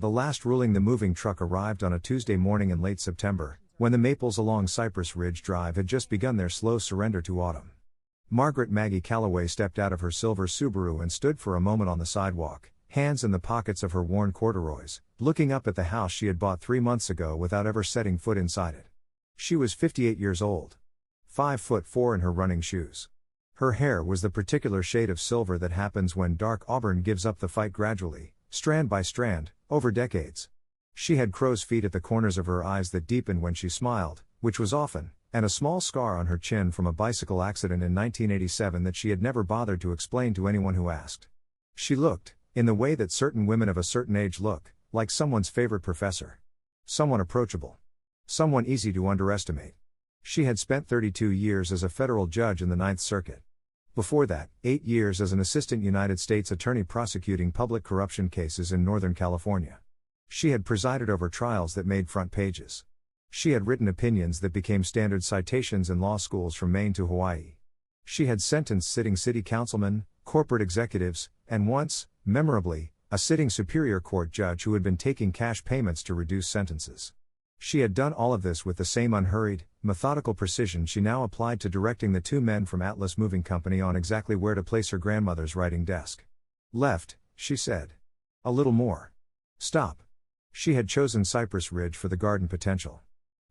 The last ruling the moving truck arrived on a Tuesday morning in late September, when the maples along Cypress Ridge Drive had just begun their slow surrender to autumn. Margaret Maggie Calloway stepped out of her silver Subaru and stood for a moment on the sidewalk, hands in the pockets of her worn corduroys, looking up at the house she had bought 3 months ago without ever setting foot inside it. She was 58 years old. 5'4" in her running shoes. Her hair was the particular shade of silver that happens when dark auburn gives up the fight gradually, strand by strand, over decades. She had crow's feet at the corners of her eyes that deepened when she smiled, which was often, and a small scar on her chin from a bicycle accident in 1987 that she had never bothered to explain to anyone who asked. She looked, in the way that certain women of a certain age look, like someone's favorite professor. Someone approachable. Someone easy to underestimate. She had spent 32 years as a federal judge in the Ninth Circuit. Before that, 8 years as an assistant United States attorney prosecuting public corruption cases in Northern California. She had presided over trials that made front pages. She had written opinions that became standard citations in law schools from Maine to Hawaii. She had sentenced sitting city councilmen, corporate executives, and once, memorably, a sitting Superior Court judge who had been taking cash payments to reduce sentences. She had done all of this with the same unhurried, methodical precision she now applied to directing the 2 men from Atlas Moving Company on exactly where to place her grandmother's writing desk. Left, she said. A little more. Stop. She had chosen Cypress Ridge for the garden potential.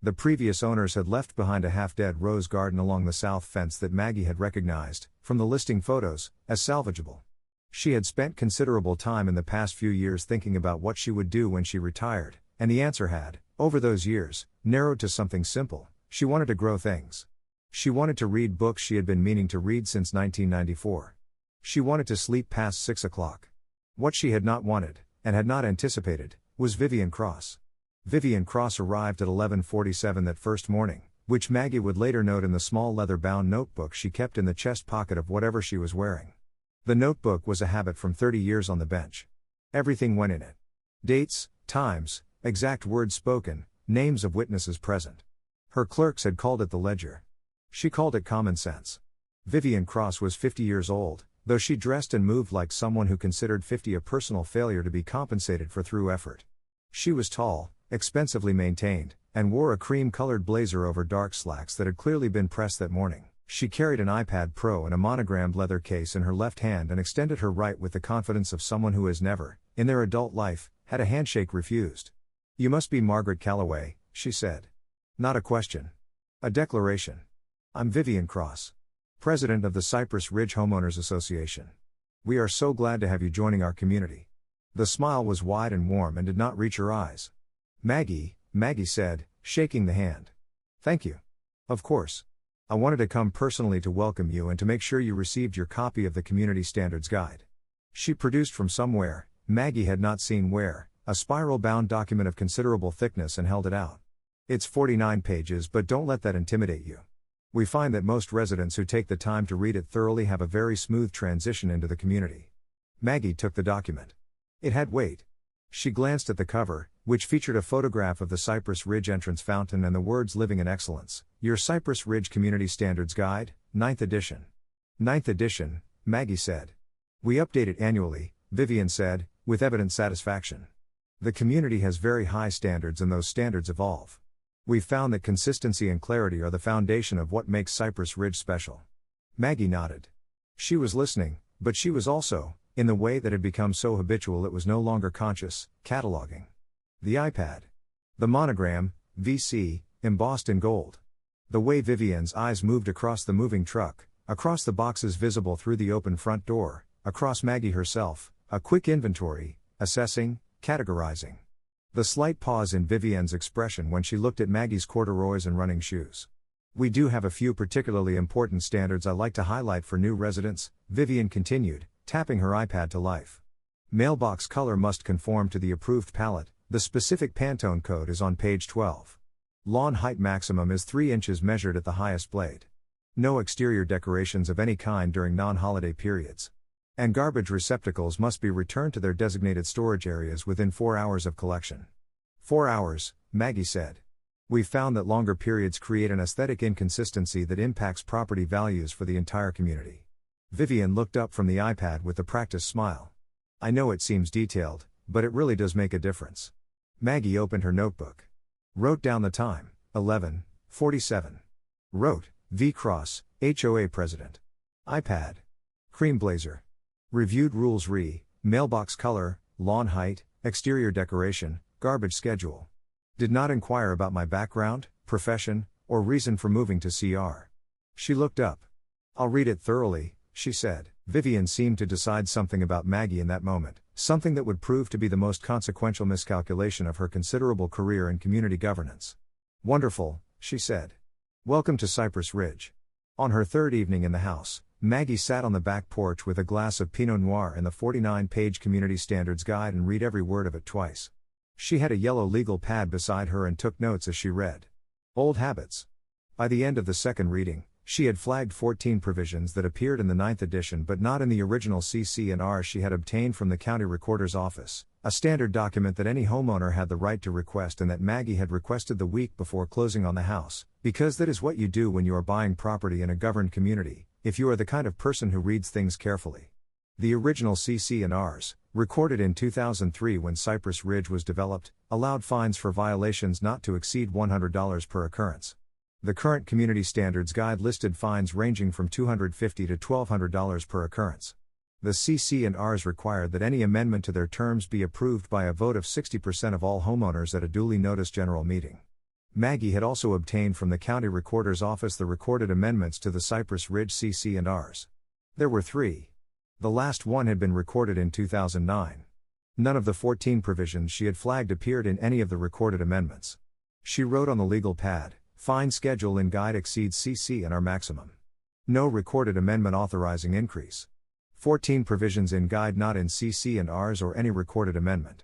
The previous owners had left behind a half-dead rose garden along the south fence that Maggie had recognized, from the listing photos, as salvageable. She had spent considerable time in the past few years thinking about what she would do when she retired, and the answer had, over those years, narrowed to something simple: she wanted to grow things. She wanted to read books she had been meaning to read since 1994. She wanted to sleep past 6 o'clock. What she had not wanted, and had not anticipated, was Vivian Cross. Vivian Cross arrived at 11:47 that first morning, which Maggie would later note in the small leather-bound notebook she kept in the chest pocket of whatever she was wearing. The notebook was a habit from 30 years on the bench. Everything went in it. Dates, times, exact words spoken, names of witnesses present. Her clerks had called it the ledger. She called it common sense. Vivian Cross was 50 years old, though she dressed and moved like someone who considered 50 a personal failure to be compensated for through effort. She was tall, expensively maintained, and wore a cream-colored blazer over dark slacks that had clearly been pressed that morning. She carried an iPad Pro in a monogrammed leather case in her left hand and extended her right with the confidence of someone who has never, in their adult life, had a handshake refused. "You must be Margaret Calloway," she said. Not a question. A declaration. "I'm Vivian Cross, president of the Cypress Ridge Homeowners Association. We are so glad to have you joining our community." The smile was wide and warm and did not reach her eyes. Maggie said, shaking the hand. "Thank you. Of course. I wanted to come personally to welcome you and to make sure you received your copy of the Community Standards Guide." She produced from somewhere, Maggie had not seen where, a spiral-bound document of considerable thickness and held it out. "It's 49 pages, but don't let that intimidate you. We find that most residents who take the time to read it thoroughly have a very smooth transition into the community." Maggie took the document. It had weight. She glanced at the cover, which featured a photograph of the Cypress Ridge entrance fountain and the words "Living in Excellence, Your Cypress Ridge Community Standards Guide, 9th edition." 9th edition, Maggie said. "We update it annually," Vivian said, with evident satisfaction. "The community has very high standards and those standards evolve. We've found that consistency and clarity are the foundation of what makes Cypress Ridge special." Maggie nodded. She was listening, but she was also, in the way that had become so habitual it was no longer conscious, cataloging. The iPad. The monogram, VC, embossed in gold. The way Vivian's eyes moved across the moving truck, across the boxes visible through the open front door, across Maggie herself, a quick inventory, assessing, categorizing. The slight pause in Vivian's expression when she looked at Maggie's corduroys and running shoes. "We do have a few particularly important standards I like to highlight for new residents," Vivian continued, tapping her iPad to life. "Mailbox color must conform to the approved palette. The specific Pantone code is on page 12. Lawn height maximum is 3 inches measured at the highest blade. No exterior decorations of any kind during non-holiday periods. And garbage receptacles must be returned to their designated storage areas within 4 hours of collection." 4 hours, Maggie said. "We've found that longer periods create an aesthetic inconsistency that impacts property values for the entire community." Vivian looked up from the iPad with a practiced smile. "I know it seems detailed, but it really does make a difference. Maggie opened her notebook. Wrote down the time, 11:47. Wrote, V. Cross, HOA President. iPad. Cream blazer. Reviewed rules mailbox color, lawn height, exterior decoration, garbage schedule. Did not inquire about my background, profession, or reason for moving to CR. She looked up. I'll read it thoroughly, she said. Vivian seemed to decide something about Maggie in that moment, something that would prove to be the most consequential miscalculation of her considerable career in community governance. Wonderful, she said. Welcome to Cypress Ridge. On her third evening in the house, Maggie sat on the back porch with a glass of Pinot Noir and the 49-page Community Standards Guide and read every word of it twice. She had a yellow legal pad beside her and took notes as she read. Old habits. By the end of the second reading, she had flagged 14 provisions that appeared in the 9th edition but not in the original CC&R she had obtained from the County Recorder's Office, a standard document that any homeowner had the right to request and that Maggie had requested the week before closing on the house, because that is what you do when you are buying property in a governed community, if you are the kind of person who reads things carefully. The original CC&Rs, recorded in 2003 when Cypress Ridge was developed, allowed fines for violations not to exceed $100 per occurrence. The current Community Standards Guide listed fines ranging from $250 to $1,200 per occurrence. The CC&Rs required that any amendment to their terms be approved by a vote of 60% of all homeowners at a duly noticed general meeting. Maggie had also obtained from the County Recorder's Office the recorded amendments to the Cypress Ridge CC&Rs. There were 3. The last one had been recorded in 2009. None of the 14 provisions she had flagged appeared in any of the recorded amendments. She wrote on the legal pad, fine schedule in guide exceeds CC&R maximum. No recorded amendment authorizing increase. 14 provisions in guide not in CC&Rs or any recorded amendment.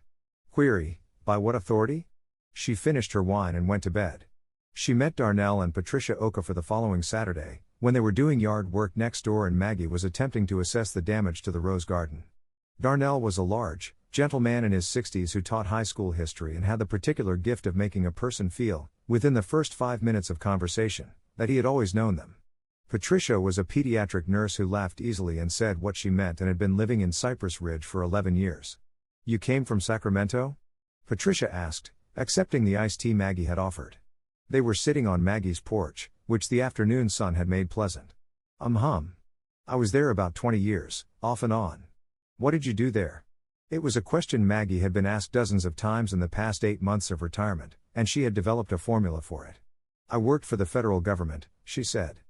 Query, by what authority? She finished her wine and went to bed. She met Darnell and Patricia Oka for the following Saturday, when they were doing yard work next door and Maggie was attempting to assess the damage to the rose garden. Darnell was a large, gentle man in his 60s who taught high school history and had the particular gift of making a person feel, within the first 5 minutes of conversation, that he had always known them. Patricia was a pediatric nurse who laughed easily and said what she meant and had been living in Cypress Ridge for 11 years. You came from Sacramento? Patricia asked, accepting the iced tea Maggie had offered. They were sitting on Maggie's porch, which the afternoon sun had made pleasant. I was there about 20 years, off and on. What did you do there? It was a question Maggie had been asked dozens of times in the past 8 months of retirement, and she had developed a formula for it. I worked for the federal government, she said.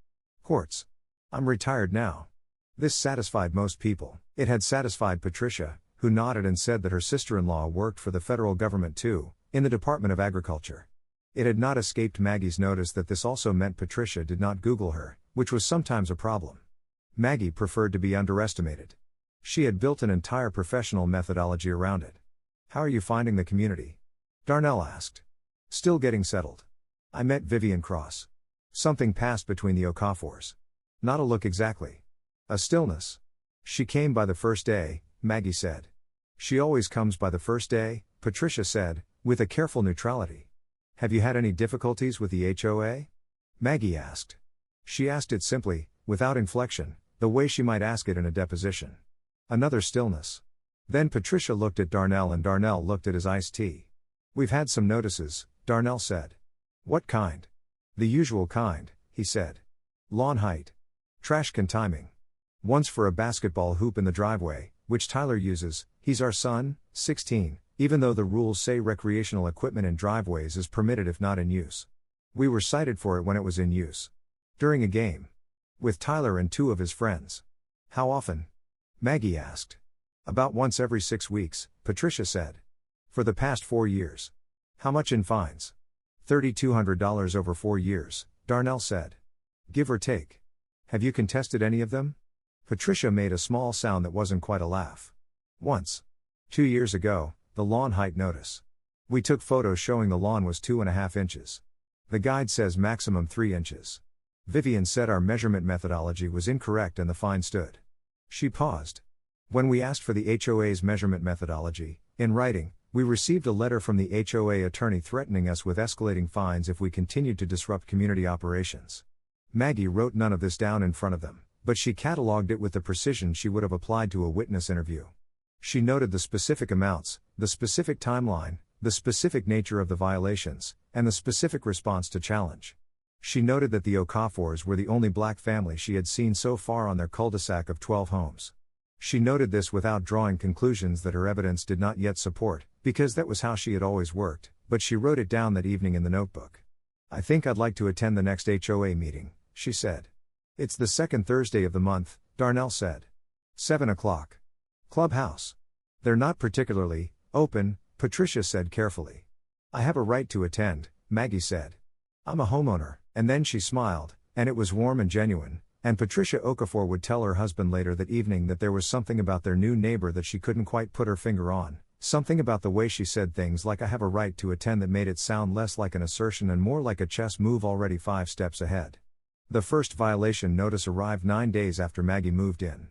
Courts. I'm retired now. This satisfied most people. It had satisfied Patricia, who nodded and said that her sister-in-law worked for the federal government too, in the Department of Agriculture. It had not escaped Maggie's notice that this also meant Patricia did not Google her, which was sometimes a problem. Maggie preferred to be underestimated. She had built an entire professional methodology around it. How are you finding the community? Darnell asked. Still getting settled. I met Vivian Cross. Something passed between the Okafors. Not a look exactly. A stillness. She came by the first day, Maggie said. She always comes by the first day, Patricia said, with a careful neutrality. Have you had any difficulties with the HOA? Maggie asked. She asked it simply, without inflection, the way she might ask it in a deposition. Another stillness. Then Patricia looked at Darnell and Darnell looked at his iced tea. We've had some notices, Darnell said. What kind? The usual kind, he said. Lawn height. Trash can timing. Once for a basketball hoop in the driveway, which Tyler uses. He's our son, 16, even though the rules say recreational equipment in driveways is permitted if not in use. We were cited for it when it was in use. During a game. With Tyler and 2 of his friends. How often? Maggie asked. About once every 6 weeks, Patricia said. For the past 4 years. How much in fines? $3,200 over 4 years, Darnell said. Give or take. Have you contested any of them? Patricia made a small sound that wasn't quite a laugh. Once. 2 years ago, the lawn height notice. We took photos showing the lawn was 2.5 inches. The guide says maximum 3 inches. Vivian said our measurement methodology was incorrect and the fine stood. She paused. When we asked for the HOA's measurement methodology, in writing, we received a letter from the HOA attorney threatening us with escalating fines if we continued to disrupt community operations. Maggie wrote none of this down in front of them, but she catalogued it with the precision she would have applied to a witness interview. She noted the specific amounts, the specific timeline, the specific nature of the violations, and the specific response to challenge. She noted that the Okafors were the only black family she had seen so far on their cul-de-sac of 12 homes. She noted this without drawing conclusions that her evidence did not yet support, because that was how she had always worked, but she wrote it down that evening in the notebook. "I think I'd like to attend the next HOA meeting," she said. "It's the second Thursday of the month," Darnell said. 7 o'clock. Clubhouse. "They're not particularly open," Patricia said carefully. "I have a right to attend," Maggie said. "I'm a homeowner," and then she smiled, and it was warm and genuine, and Patricia Okafor would tell her husband later that evening that there was something about their new neighbor that she couldn't quite put her finger on, something about the way she said things like "I have a right to attend" that made it sound less like an assertion and more like a chess move already 5 steps ahead. The first violation notice arrived 9 days after Maggie moved in.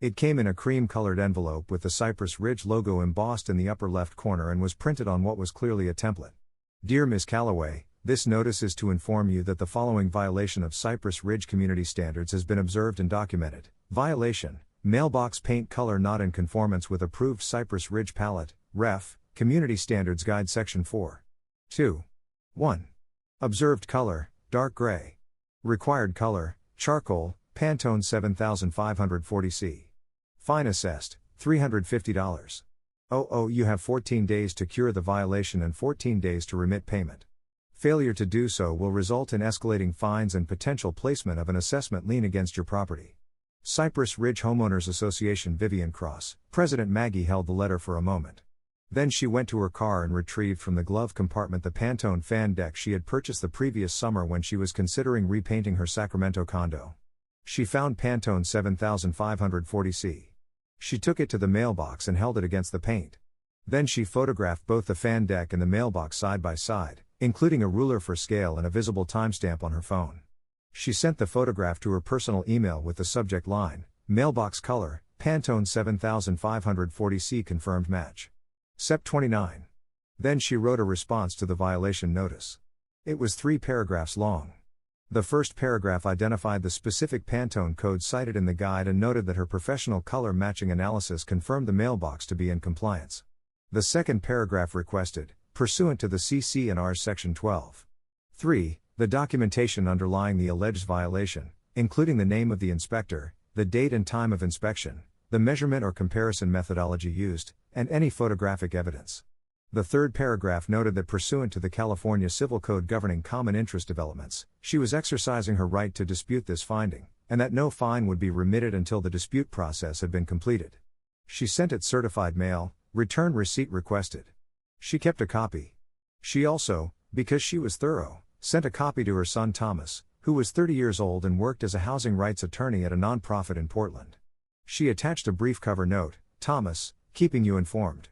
It came in a cream-colored envelope with the Cypress Ridge logo embossed in the upper left corner and was printed on what was clearly a template. "Dear Ms. Calloway, this notice is to inform you that the following violation of Cypress Ridge community standards has been observed and documented. Violation: mailbox paint color not in conformance with approved Cypress Ridge palette, Ref. Community Standards Guide Section 4. 2. 1. Observed color, dark gray. Required color, charcoal, Pantone 7540C. Fine assessed, $350. You have 14 days to cure the violation and 14 days to remit payment. Failure to do so will result in escalating fines and potential placement of an assessment lien against your property." Cypress Ridge Homeowners Association. Vivian Cross. President Maggie held the letter for a moment. Then she went to her car and retrieved from the glove compartment the Pantone fan deck she had purchased the previous summer when she was considering repainting her Sacramento condo. She found Pantone 7540C. She took it to the mailbox and held it against the paint. Then she photographed both the fan deck and the mailbox side by side, including a ruler for scale and a visible timestamp on her phone. She sent the photograph to her personal email with the subject line, "Mailbox color, Pantone 7540C confirmed match. Sep 29. Then she wrote a response to the violation notice. It was 3 paragraphs long. The first paragraph identified the specific Pantone code cited in the guide and noted that her professional color matching analysis confirmed the mailbox to be in compliance. The second paragraph requested, pursuant to the CC&R's Section 12. 3, the documentation underlying the alleged violation, including the name of the inspector, the date and time of inspection, the measurement or comparison methodology used, and any photographic evidence. The third paragraph noted that pursuant to the California Civil Code governing common interest developments, she was exercising her right to dispute this finding, and that no fine would be remitted until the dispute process had been completed. She sent it certified mail, return receipt requested. She kept a copy. She also, because she was thorough, sent a copy to her son Thomas, who was 30 years old and worked as a housing rights attorney at a nonprofit in Portland. She attached a brief cover note, "Thomas, keeping you informed.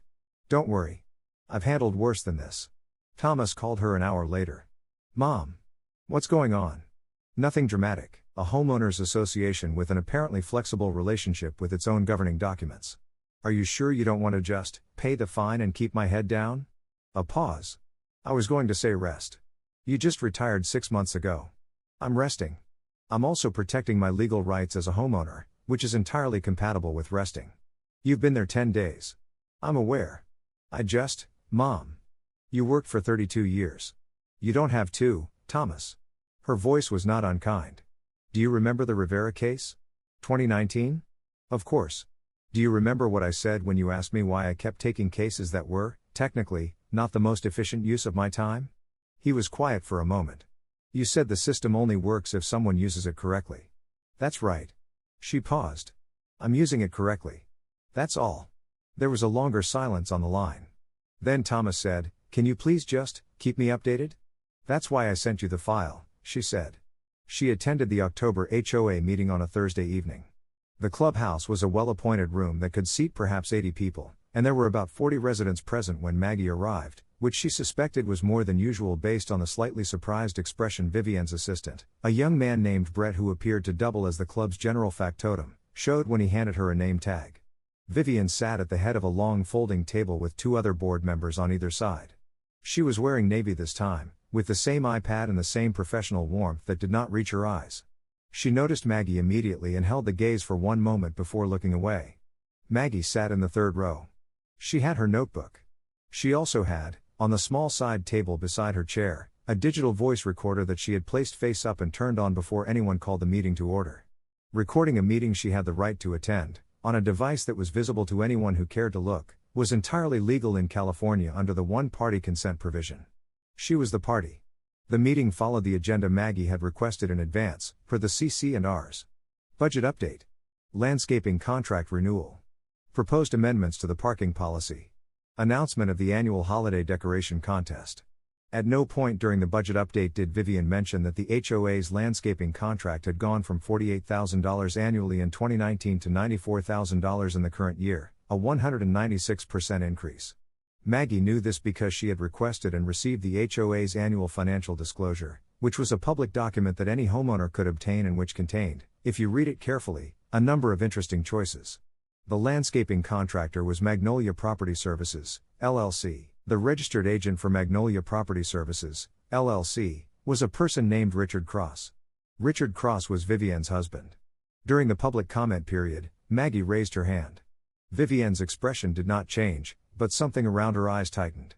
Don't worry. I've handled worse than this." Thomas called her an hour later. "Mom. What's going on?" "Nothing dramatic, a homeowners association with an apparently flexible relationship with its own governing documents. Are you sure you don't want to just pay the fine and keep my head down?" A pause. "I was going to say rest. You just retired 6 months ago." "I'm resting. I'm also protecting my legal rights as a homeowner, which is entirely compatible with resting. You've been there 10 days. I'm aware. Mom. You worked for 32 years. You don't have to, Thomas." Her voice was not unkind. "Do you remember the Rivera case? 2019? Of course. Do you remember what I said when you asked me why I kept taking cases that were, technically, not the most efficient use of my time?" He was quiet for a moment. "You said the system only works if someone uses it correctly." "That's right." She paused. "I'm using it correctly. That's all." There was a longer silence on the line. Then Thomas said, "Can you please just keep me updated?" "That's why I sent you the file," she said. She attended the October HOA meeting on a Thursday evening. The clubhouse was a well-appointed room that could seat perhaps 80 people, and there were about 40 residents present when Maggie arrived, which she suspected was more than usual based on the slightly surprised expression Vivian's assistant, a young man named Brett who appeared to double as the club's general factotum, showed when he handed her a name tag. Vivian sat at the head of a long folding table with 2 other board members on either side. She was wearing navy this time, with the same iPad and the same professional warmth that did not reach her eyes. She noticed Maggie immediately and held the gaze for one moment before looking away. Maggie sat in the 3rd row. She had her notebook. She also had, on the small side table beside her chair, a digital voice recorder that she had placed face up and turned on before anyone called the meeting to order. Recording a meeting she had the right to attend, on a device that was visible to anyone who cared to look, was entirely legal in California under the one-party consent provision. She was the party. The meeting followed the agenda Maggie had requested in advance, per the CC&Rs. Budget update. Landscaping contract renewal. Proposed amendments to the parking policy. Announcement of the annual holiday decoration contest. At no point during the budget update did Vivian mention that the HOA's landscaping contract had gone from $48,000 annually in 2019 to $94,000 in the current year, a 196% increase. Maggie knew this because she had requested and received the HOA's annual financial disclosure, which was a public document that any homeowner could obtain and which contained, if you read it carefully, a number of interesting choices. The landscaping contractor was Magnolia Property Services, LLC. The registered agent for Magnolia Property Services, LLC, was a person named Richard Cross. Richard Cross was Vivian's husband. During the public comment period, Maggie raised her hand. Vivian's expression did not change, but something around her eyes tightened.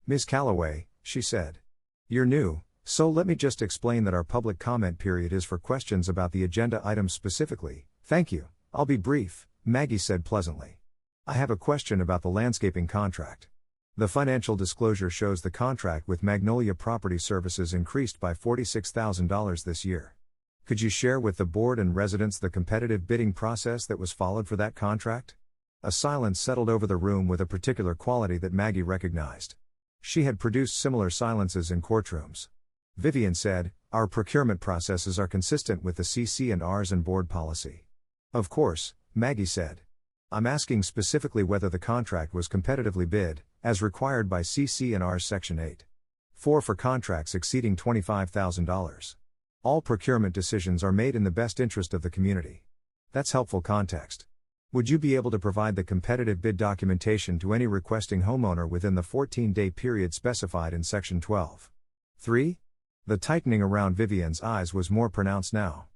"Ms. Calloway," she said. "You're new, so let me just explain that our public comment period is for questions about the agenda items specifically." "Thank you, I'll be brief," Maggie said pleasantly. "I have a question about the landscaping contract. The financial disclosure shows the contract with Magnolia Property Services increased by $46,000 this year. Could you share with the board and residents the competitive bidding process that was followed for that contract?" A silence settled over the room with a particular quality that Maggie recognized. She had produced similar silences in courtrooms. Vivian said, "Our procurement processes are consistent with the CC&Rs and board policy." "Of course," Maggie said. "I'm asking specifically whether the contract was competitively bid, as required by CC&Rs Section 8.4 for contracts exceeding $25,000. All procurement decisions are made in the best interest of the community." That's helpful context. Would you be able to provide the competitive bid documentation to any requesting homeowner within the 14-day period specified in Section 12.3? The tightening around Vivian's eyes was more pronounced now.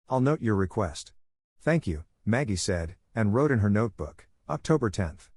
"I'll note your request." "Thank you," Maggie said, and wrote in her notebook, October 10th.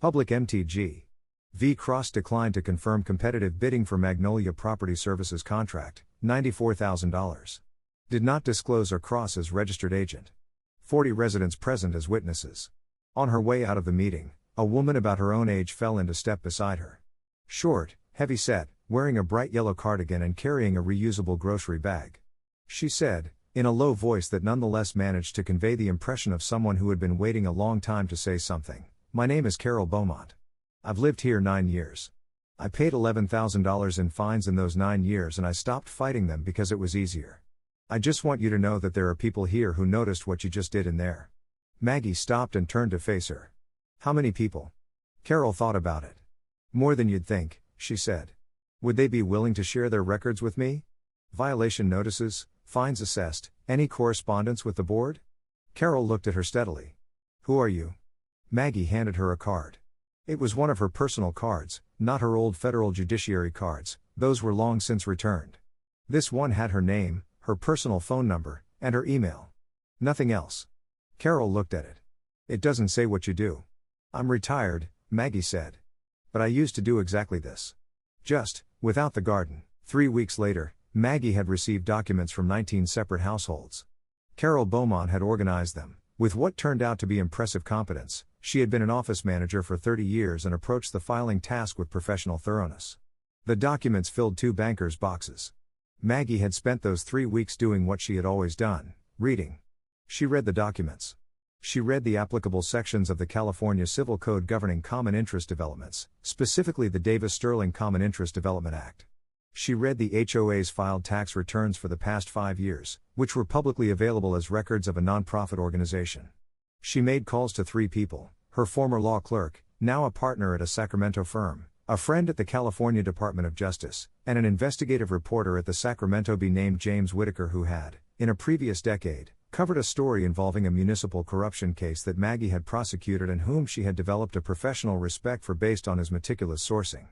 Public MTG. V. Cross declined to confirm competitive bidding for Magnolia Property Services contract, $94,000. Did not disclose or Cross as registered agent. 40 residents present as witnesses. On her way out of the meeting, a woman about her own age fell into step beside her. Short, heavy-set, wearing a bright yellow cardigan and carrying a reusable grocery bag. She said, in a low voice that nonetheless managed to convey the impression of someone who had been waiting a long time to say something, "My name is Carol Beaumont. I've lived here 9 years. I paid $11,000 in fines in those 9 years and I stopped fighting them because it was easier. I just want you to know that there are people here who noticed what you just did in there." Maggie stopped and turned to face her. "How many people?" Carol thought about it. "More than you'd think," she said. "Would they be willing to share their records with me? Violation notices, fines assessed, any correspondence with the board?" Carol looked at her steadily. "Who are you?" Maggie handed her a card. It was one of her personal cards, not her old federal judiciary cards, those were long since returned. This one had her name, her personal phone number, and her email. Nothing else. Carol looked at it. "It doesn't say what you do." "I'm retired," Maggie said. "But I used to do exactly this. Just, without the garden." 3 weeks later, Maggie had received documents from 19 separate households. Carol Beaumont had organized them. With what turned out to be impressive competence, she had been an office manager for 30 years and approached the filing task with professional thoroughness. The documents filled 2 bankers' boxes. Maggie had spent those 3 weeks doing what she had always done, reading. She read the documents. She read the applicable sections of the California Civil Code governing common interest developments, specifically the Davis-Sterling Common Interest Development Act. She read the HOA's filed tax returns for the past 5 years, which were publicly available as records of a nonprofit organization. She made calls to 3 people, her former law clerk, now a partner at a Sacramento firm, a friend at the California Department of Justice, and an investigative reporter at the Sacramento Bee named James Whitaker who had, in a previous decade, covered a story involving a municipal corruption case that Maggie had prosecuted and whom she had developed a professional respect for based on his meticulous sourcing.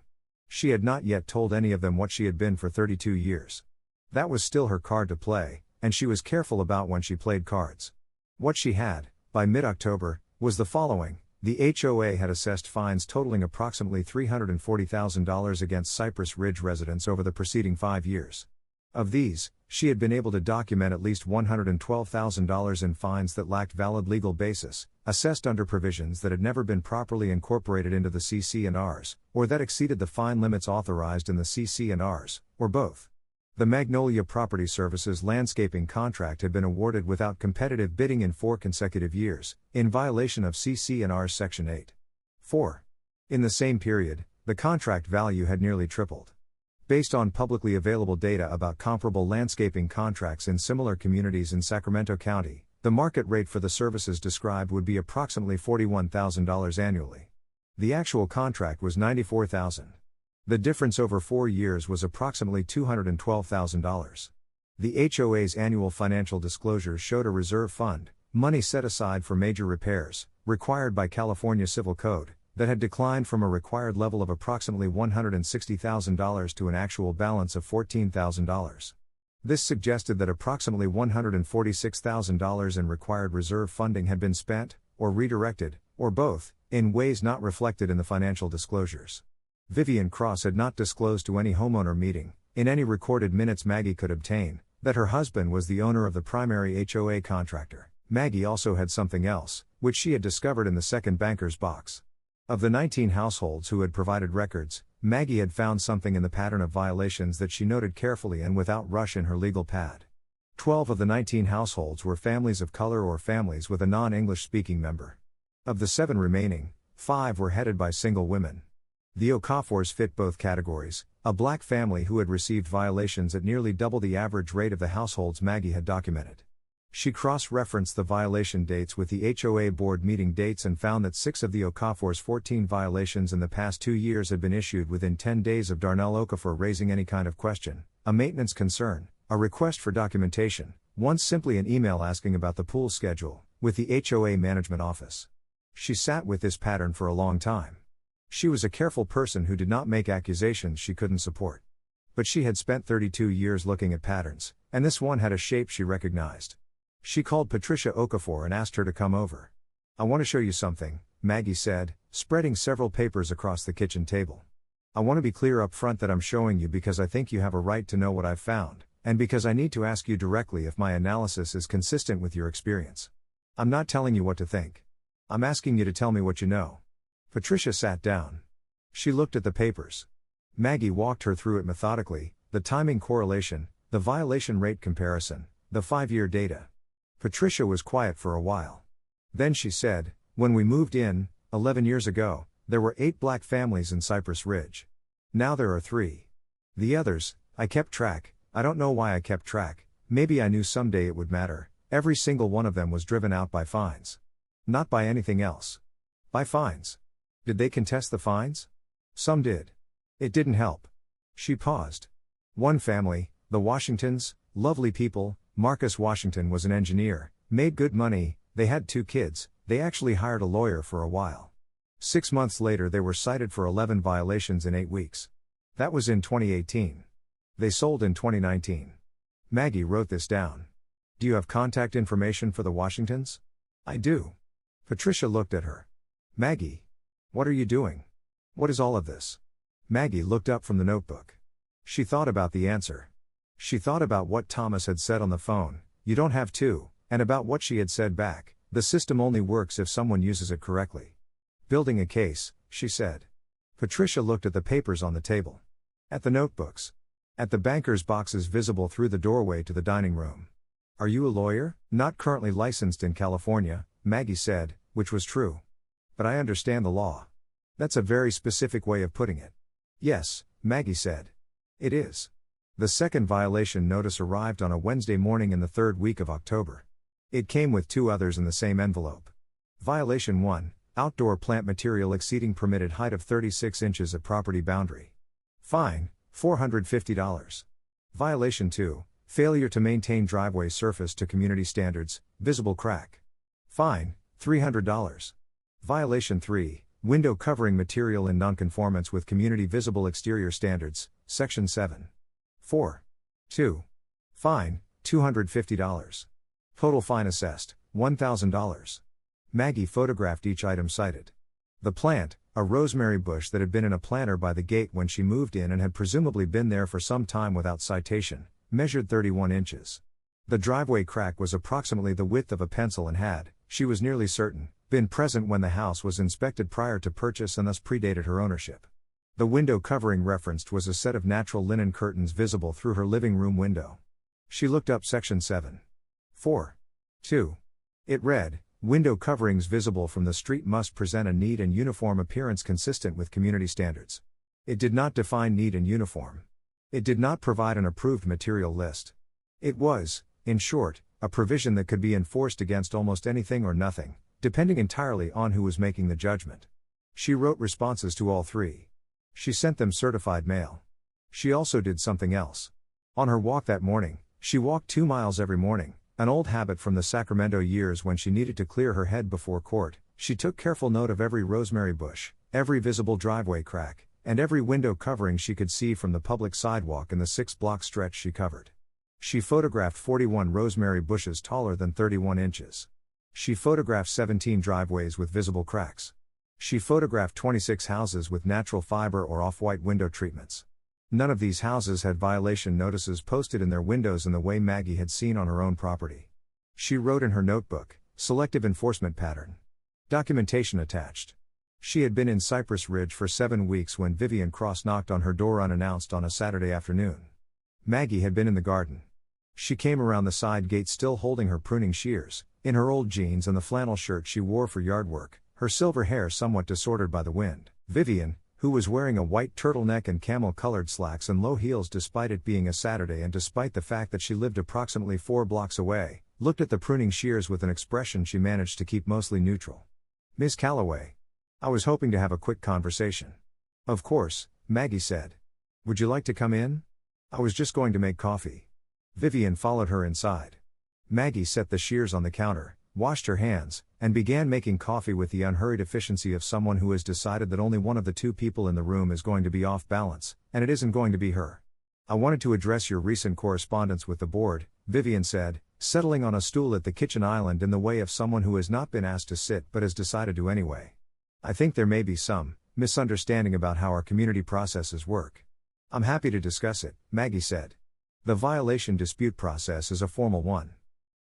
She had not yet told any of them what she had been for 32 years. That was still her card to play, and she was careful about when she played cards. What she had, by mid-October, was the following: The HOA had assessed fines totaling approximately $340,000 against Cypress Ridge residents over the preceding 5 years. Of these, she had been able to document at least $112,000 in fines that lacked valid legal basis, assessed under provisions that had never been properly incorporated into the CC&Rs, or that exceeded the fine limits authorized in the CC&Rs, or both. The Magnolia Property Services landscaping contract had been awarded without competitive bidding in 4 consecutive years, in violation of CC&Rs Section 8.4. In the same period, the contract value had nearly tripled. Based on publicly available data about comparable landscaping contracts in similar communities in Sacramento County, the market rate for the services described would be approximately $41,000 annually. The actual contract was $94,000. The difference over 4 years was approximately $212,000. The HOA's annual financial disclosures showed a reserve fund, money set aside for major repairs, required by California Civil Code, that had declined from a required level of approximately $160,000 to an actual balance of $14,000. This suggested that approximately $146,000 in required reserve funding had been spent, or redirected, or both, in ways not reflected in the financial disclosures. Vivian Cross had not disclosed to any homeowner meeting, in any recorded minutes Maggie could obtain, that her husband was the owner of the primary HOA contractor. Maggie also had something else, which she had discovered in the second banker's box. Of the 19 households who had provided records, Maggie had found something in the pattern of violations that she noted carefully and without rush in her legal pad. 12 of the 19 households were families of color or families with a non-English speaking member. Of the 7 remaining, 5 were headed by single women. The Okafors fit both categories: a black family who had received violations at nearly double the average rate of the households Maggie had documented. She cross-referenced the violation dates with the HOA board meeting dates and found that 6 of the Okafors' 14 violations in the past 2 years had been issued within 10 days of Darnell Okafor raising any kind of question, a maintenance concern, a request for documentation, once simply an email asking about the pool schedule, with the HOA management office. She sat with this pattern for a long time. She was a careful person who did not make accusations she couldn't support. But she had spent 32 years looking at patterns, and this one had a shape she recognized. She called Patricia Okafor and asked her to come over. "I want to show you something," Maggie said, spreading several papers across the kitchen table. "I want to be clear up front that I'm showing you because I think you have a right to know what I've found, and because I need to ask you directly if my analysis is consistent with your experience. I'm not telling you what to think. I'm asking you to tell me what you know." Patricia sat down. She looked at the papers. Maggie walked her through it methodically: the timing correlation, the violation rate comparison, the 5-year data. Patricia was quiet for a while. Then she said, "When we moved in, 11 years ago, there were 8 black families in Cypress Ridge. Now there are 3. The others, I kept track. I don't know why I kept track, maybe I knew someday it would matter. Every single one of them was driven out by fines. Not by anything else. By fines. Did they contest the fines? Some did. It didn't help." She paused. "One family, the Washingtons, lovely people. Marcus Washington was an engineer, made good money, they had 2 kids, they actually hired a lawyer for a while. 6 months later they were cited for 11 violations in 8 weeks. That was in 2018. They sold in 2019. Maggie wrote this down. "Do you have contact information for the Washingtons?" "I do." Patricia looked at her. "Maggie, what are you doing? What is all of this?" Maggie looked up from the notebook. She thought about the answer. She thought about what Thomas had said on the phone, "You don't have to," and about what she had said back, "The system only works if someone uses it correctly." "Building a case," she said. Patricia looked at the papers on the table. At the notebooks. At the banker's boxes visible through the doorway to the dining room. "Are you a lawyer?" "Not currently licensed in California," Maggie said, which was true. "But I understand the law." "That's a very specific way of putting it." "Yes," Maggie said. "It is." The second violation notice arrived on a Wednesday morning in the 3rd week of October. It came with 2 others in the same envelope. Violation 1, outdoor plant material exceeding permitted height of 36 inches at property boundary. Fine, $450. Violation 2, failure to maintain driveway surface to community standards, visible crack. Fine, $300. Violation 3, window covering material in nonconformance with community visible exterior standards, Section 7. 4. 2. Fine, $250. Total fine assessed, $1,000. Maggie photographed each item cited. The plant, a rosemary bush that had been in a planter by the gate when she moved in and had presumably been there for some time without citation, measured 31 inches. The driveway crack was approximately the width of a pencil and had, she was nearly certain, been present when the house was inspected prior to purchase and thus predated her ownership. The window covering referenced was a set of natural linen curtains visible through her living room window. She looked up section 7. 4. 2. It read, window coverings visible from the street must present a neat and uniform appearance consistent with community standards. It did not define neat and uniform. It did not provide an approved material list. It was, in short, a provision that could be enforced against almost anything or nothing, depending entirely on who was making the judgment. She wrote responses to all three. She sent them certified mail. She also did something else. On her walk that morning, she walked 2 miles every morning, an old habit from the Sacramento years when she needed to clear her head before court. She took careful note of every rosemary bush, every visible driveway crack, and every window covering she could see from the public sidewalk in the 6-block stretch she covered. She photographed 41 rosemary bushes taller than 31 inches. She photographed 17 driveways with visible cracks. She photographed 26 houses with natural fiber or off-white window treatments. None of these houses had violation notices posted in their windows in the way Maggie had seen on her own property. She wrote in her notebook, selective enforcement pattern. Documentation attached. She had been in Cypress Ridge for 7 weeks when Vivian Cross knocked on her door unannounced on a Saturday afternoon. Maggie had been in the garden. She came around the side gate still holding her pruning shears, in her old jeans and the flannel shirt she wore for yard work, her silver hair somewhat disordered by the wind. Vivian, who was wearing a white turtleneck and camel-colored slacks and low heels despite it being a Saturday and despite the fact that she lived approximately 4 blocks away, looked at the pruning shears with an expression she managed to keep mostly neutral. "Miss Calloway. I was hoping to have a quick conversation." "Of course," Maggie said. "Would you like to come in? I was just going to make coffee." Vivian followed her inside. Maggie set the shears on the counter, washed her hands, and began making coffee with the unhurried efficiency of someone who has decided that only one of the 2 people in the room is going to be off balance, and it isn't going to be her. "I wanted to address your recent correspondence with the board," Vivian said, settling on a stool at the kitchen island in the way of someone who has not been asked to sit but has decided to anyway. "I think there may be some misunderstanding about how our community processes work." "I'm happy to discuss it," Maggie said. "The violation dispute process is a formal one.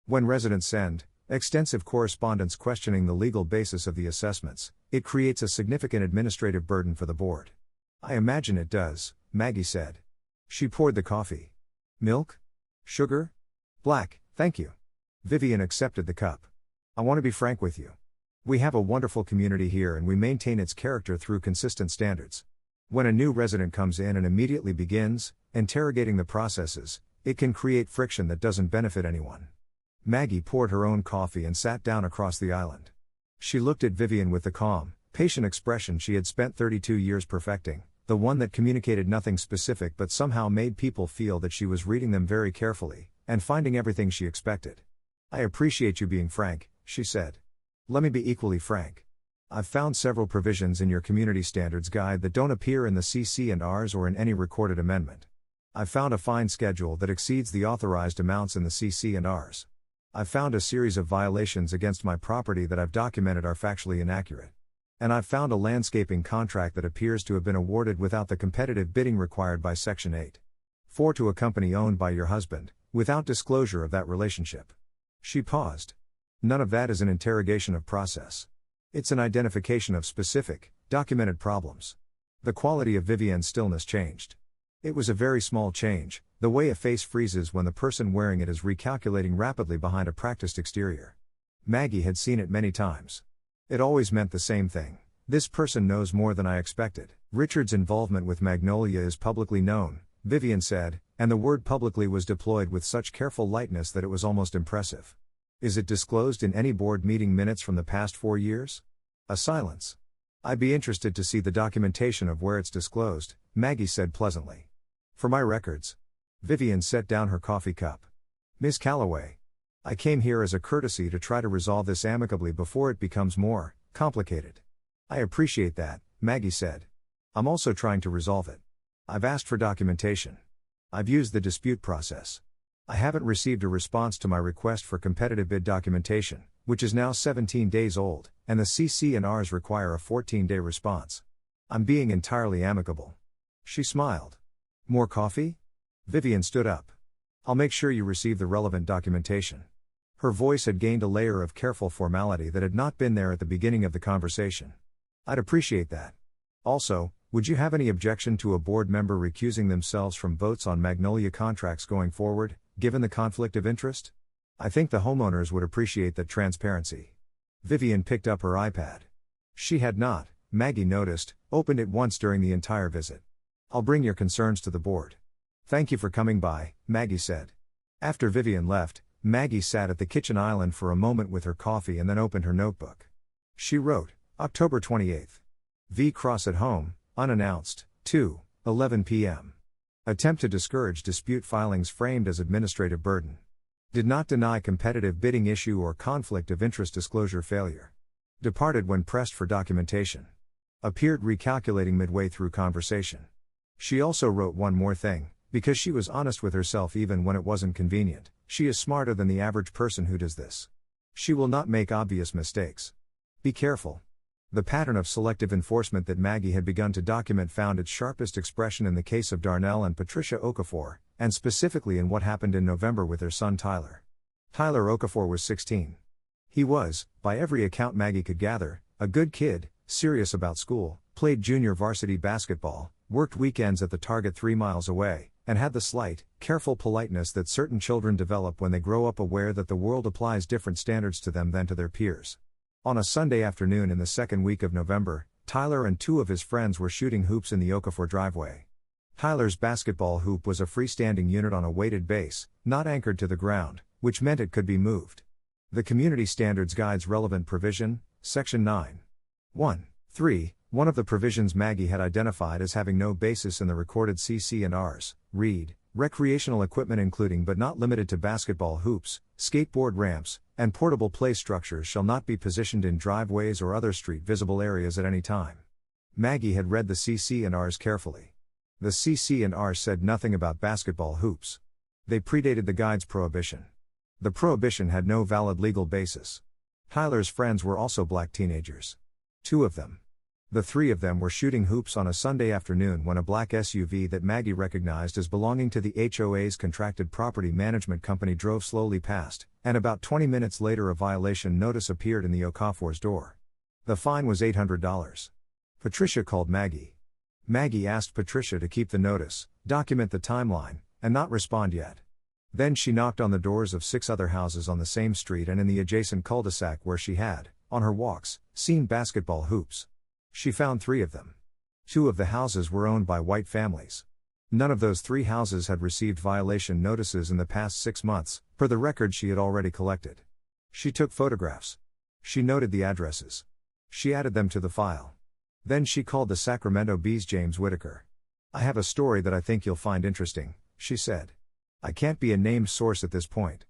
When residents send extensive correspondence questioning the legal basis of the assessments, it creates a significant administrative burden for the board." "I imagine it does," Maggie said. She poured the coffee. "Milk? Sugar?" "Black, thank you." Vivian accepted the cup. "I want to be frank with you. We have a wonderful community here and we maintain its character through consistent standards. When a new resident comes in and immediately begins interrogating the processes, it can create friction that doesn't benefit anyone." Maggie poured her own coffee and sat down across the island. She looked at Vivian with the calm, patient expression she had spent 32 years perfecting, the one that communicated nothing specific but somehow made people feel that she was reading them very carefully, and finding everything she expected. "I appreciate you being frank," she said. "Let me be equally frank. I've found several provisions in your Community Standards Guide that don't appear in the CC&Rs or in any recorded amendment. I've found a fine schedule that exceeds the authorized amounts in the CC&Rs. I've found a series of violations against my property that I've documented are factually inaccurate. And I've found a landscaping contract that appears to have been awarded without the competitive bidding required by Section 8.4 to a company owned by your husband, without disclosure of that relationship." She paused. "None of that is an interrogation of process. It's an identification of specific, documented problems." The quality of Vivian's stillness changed. It was a very small change, the way a face freezes when the person wearing it is recalculating rapidly behind a practiced exterior. Maggie had seen it many times. It always meant the same thing. This person knows more than I expected. "Richard's involvement with Magnolia is publicly known," Vivian said, and the word publicly was deployed with such careful lightness that it was almost impressive. "Is it disclosed in any board meeting minutes from the past 4 years?" A silence. "I'd be interested to see the documentation of where it's disclosed," Maggie said pleasantly. "For my records." Vivian set down her coffee cup. "Miss Calloway. I came here as a courtesy to try to resolve this amicably before it becomes more complicated." "I appreciate that," Maggie said. "I'm also trying to resolve it. I've asked for documentation. I've used the dispute process. I haven't received a response to my request for competitive bid documentation, which is now 17 days old, and the CC&Rs require a 14-day response. I'm being entirely amicable. She smiled. More coffee? Vivian stood up. I'll make sure you receive the relevant documentation. Her voice had gained a layer of careful formality that had not been there at the beginning of the conversation. I'd appreciate that. Also, would you have any objection to a board member recusing themselves from votes on Magnolia contracts going forward, given the conflict of interest? I think the homeowners would appreciate that transparency. Vivian picked up her iPad. She had not, Maggie noticed, opened it once during the entire visit. I'll bring your concerns to the board. Thank you for coming by, Maggie said. After Vivian left, Maggie sat at the kitchen island for a moment with her coffee and then opened her notebook. She wrote, October 28th. V. Cross at home, unannounced, 2:11 p.m. Attempt to discourage dispute filings framed as administrative burden. Did not deny competitive bidding issue or conflict of interest disclosure failure. Departed when pressed for documentation. Appeared recalculating midway through conversation. She also wrote one more thing, because she was honest with herself even when it wasn't convenient. She is smarter than the average person who does this. She will not make obvious mistakes. Be careful. The pattern of selective enforcement that Maggie had begun to document found its sharpest expression in the case of Darnell and Patricia Okafor, and specifically in what happened in November with their son Tyler. Tyler Okafor was 16. He was, by every account Maggie could gather, a good kid, serious about school, played junior varsity basketball, worked weekends at the Target 3 miles away, and had the slight, careful politeness that certain children develop when they grow up aware that the world applies different standards to them than to their peers. On a Sunday afternoon in the second week of November, Tyler and two of his friends were shooting hoops in the Okafor driveway. Tyler's basketball hoop was a freestanding unit on a weighted base, not anchored to the ground, which meant it could be moved. The Community Standards Guide's relevant provision, Section 9.1.3, one of the provisions Maggie had identified as having no basis in the recorded CC&Rs, read, recreational equipment including but not limited to basketball hoops, skateboard ramps, and portable play structures shall not be positioned in driveways or other street-visible areas at any time. Maggie had read the CC&Rs carefully. The CC&Rs said nothing about basketball hoops. They predated the guide's prohibition. The prohibition had no valid legal basis. Tyler's friends were also black teenagers. Two of them. The three of them were shooting hoops on a Sunday afternoon when a black SUV that Maggie recognized as belonging to the HOA's contracted property management company drove slowly past, and about 20 minutes later a violation notice appeared in the Okafor's door. The fine was $800. Patricia called Maggie. Maggie asked Patricia to keep the notice, document the timeline, and not respond yet. Then she knocked on the doors of 6 other houses on the same street and in the adjacent cul-de-sac where she had, on her walks, seen basketball hoops. She found 3 of them. 2 of the houses were owned by white families. None of those 3 houses had received violation notices in the past 6 months, per the record she had already collected. She took photographs. She noted the addresses. She added them to the file. Then she called the Sacramento Bee's James Whitaker. I have a story that I think you'll find interesting, she said. I can't be a named source at this point.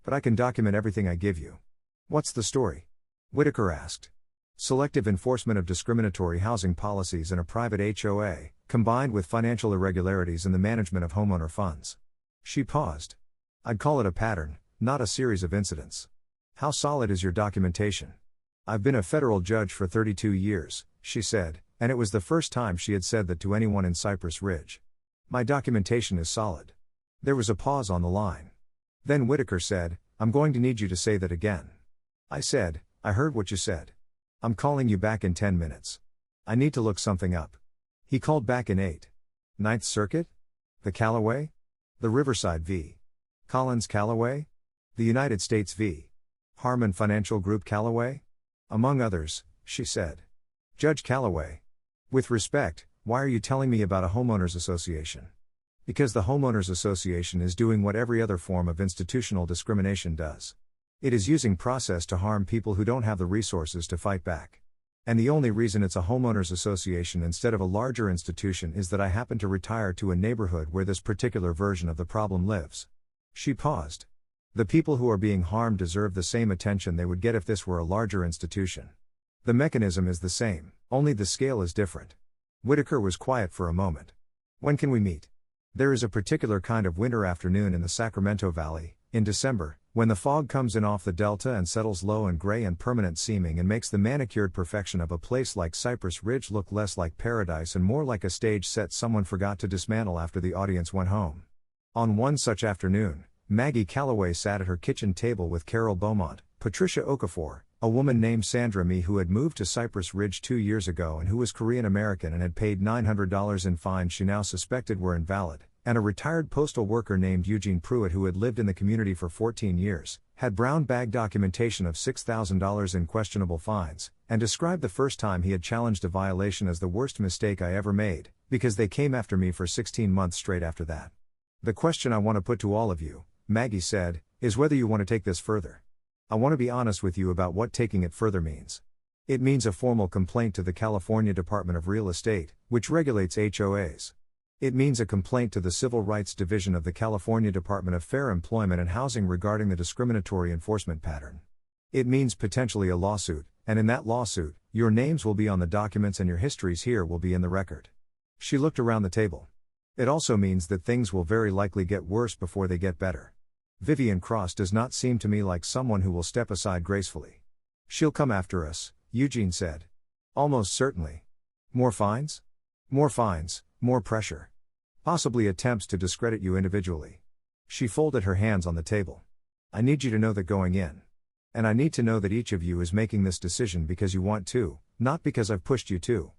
But I can document everything I give you. What's the story? Whitaker asked. Selective enforcement of discriminatory housing policies in a private HOA, combined with financial irregularities in the management of homeowner funds. She paused. I'd call it a pattern, not a series of incidents. How solid is your documentation? I've been a federal judge for 32 years, she said, and it was the first time she had said that to anyone in Cypress Ridge. My documentation is solid. There was a pause on the line. Then Whitaker said, I'm going to need you to say that again. I said, I heard what you said. I'm calling you back in 10 minutes. I need to look something up. He called back in 8. Ninth Circuit? The Callaway? The Riverside v. Collins Callaway? The United States v. Harmon Financial Group Callaway? Among others, she said. Judge Callaway. With respect, why are you telling me about a homeowners association? Because the homeowners association is doing what every other form of institutional discrimination does. It is using process to harm people who don't have the resources to fight back. And the only reason it's a homeowners association instead of a larger institution is that I happen to retire to a neighborhood where this particular version of the problem lives. She paused. The people who are being harmed deserve the same attention they would get if this were a larger institution. The mechanism is the same, only the scale is different. Whitaker was quiet for a moment. When can we meet? There is a particular kind of winter afternoon in the Sacramento Valley, in December, When the fog comes in off the delta and settles low and gray and permanent seeming and makes the manicured perfection of a place like Cypress Ridge look less like paradise and more like a stage set someone forgot to dismantle after the audience went home. On one such afternoon, Maggie Calloway sat at her kitchen table with Carol Beaumont, Patricia Okafor, a woman named Sandra Mee who had moved to Cypress Ridge 2 years ago and who was Korean American and had paid $900 in fines she now suspected were invalid, and a retired postal worker named Eugene Pruitt who had lived in the community for 14 years, had brown bag documentation of $6,000 in questionable fines, and described the first time he had challenged a violation as the worst mistake I ever made, because they came after me for 16 months straight after that. The question I want to put to all of you, Maggie said, is whether you want to take this further. I want to be honest with you about what taking it further means. It means a formal complaint to the California Department of Real Estate, which regulates HOAs. It means a complaint to the Civil Rights Division of the California Department of Fair Employment and Housing regarding the discriminatory enforcement pattern. It means potentially a lawsuit, and in that lawsuit, your names will be on the documents and your histories here will be in the record. She looked around the table. It also means that things will very likely get worse before they get better. Vivian Cross does not seem to me like someone who will step aside gracefully. She'll come after us, Eugene said. Almost certainly. More fines? More fines, more pressure. Possibly attempts to discredit you individually. She folded her hands on the table. I need you to know that going in. And I need to know that each of you is making this decision because you want to, not because I've pushed you to.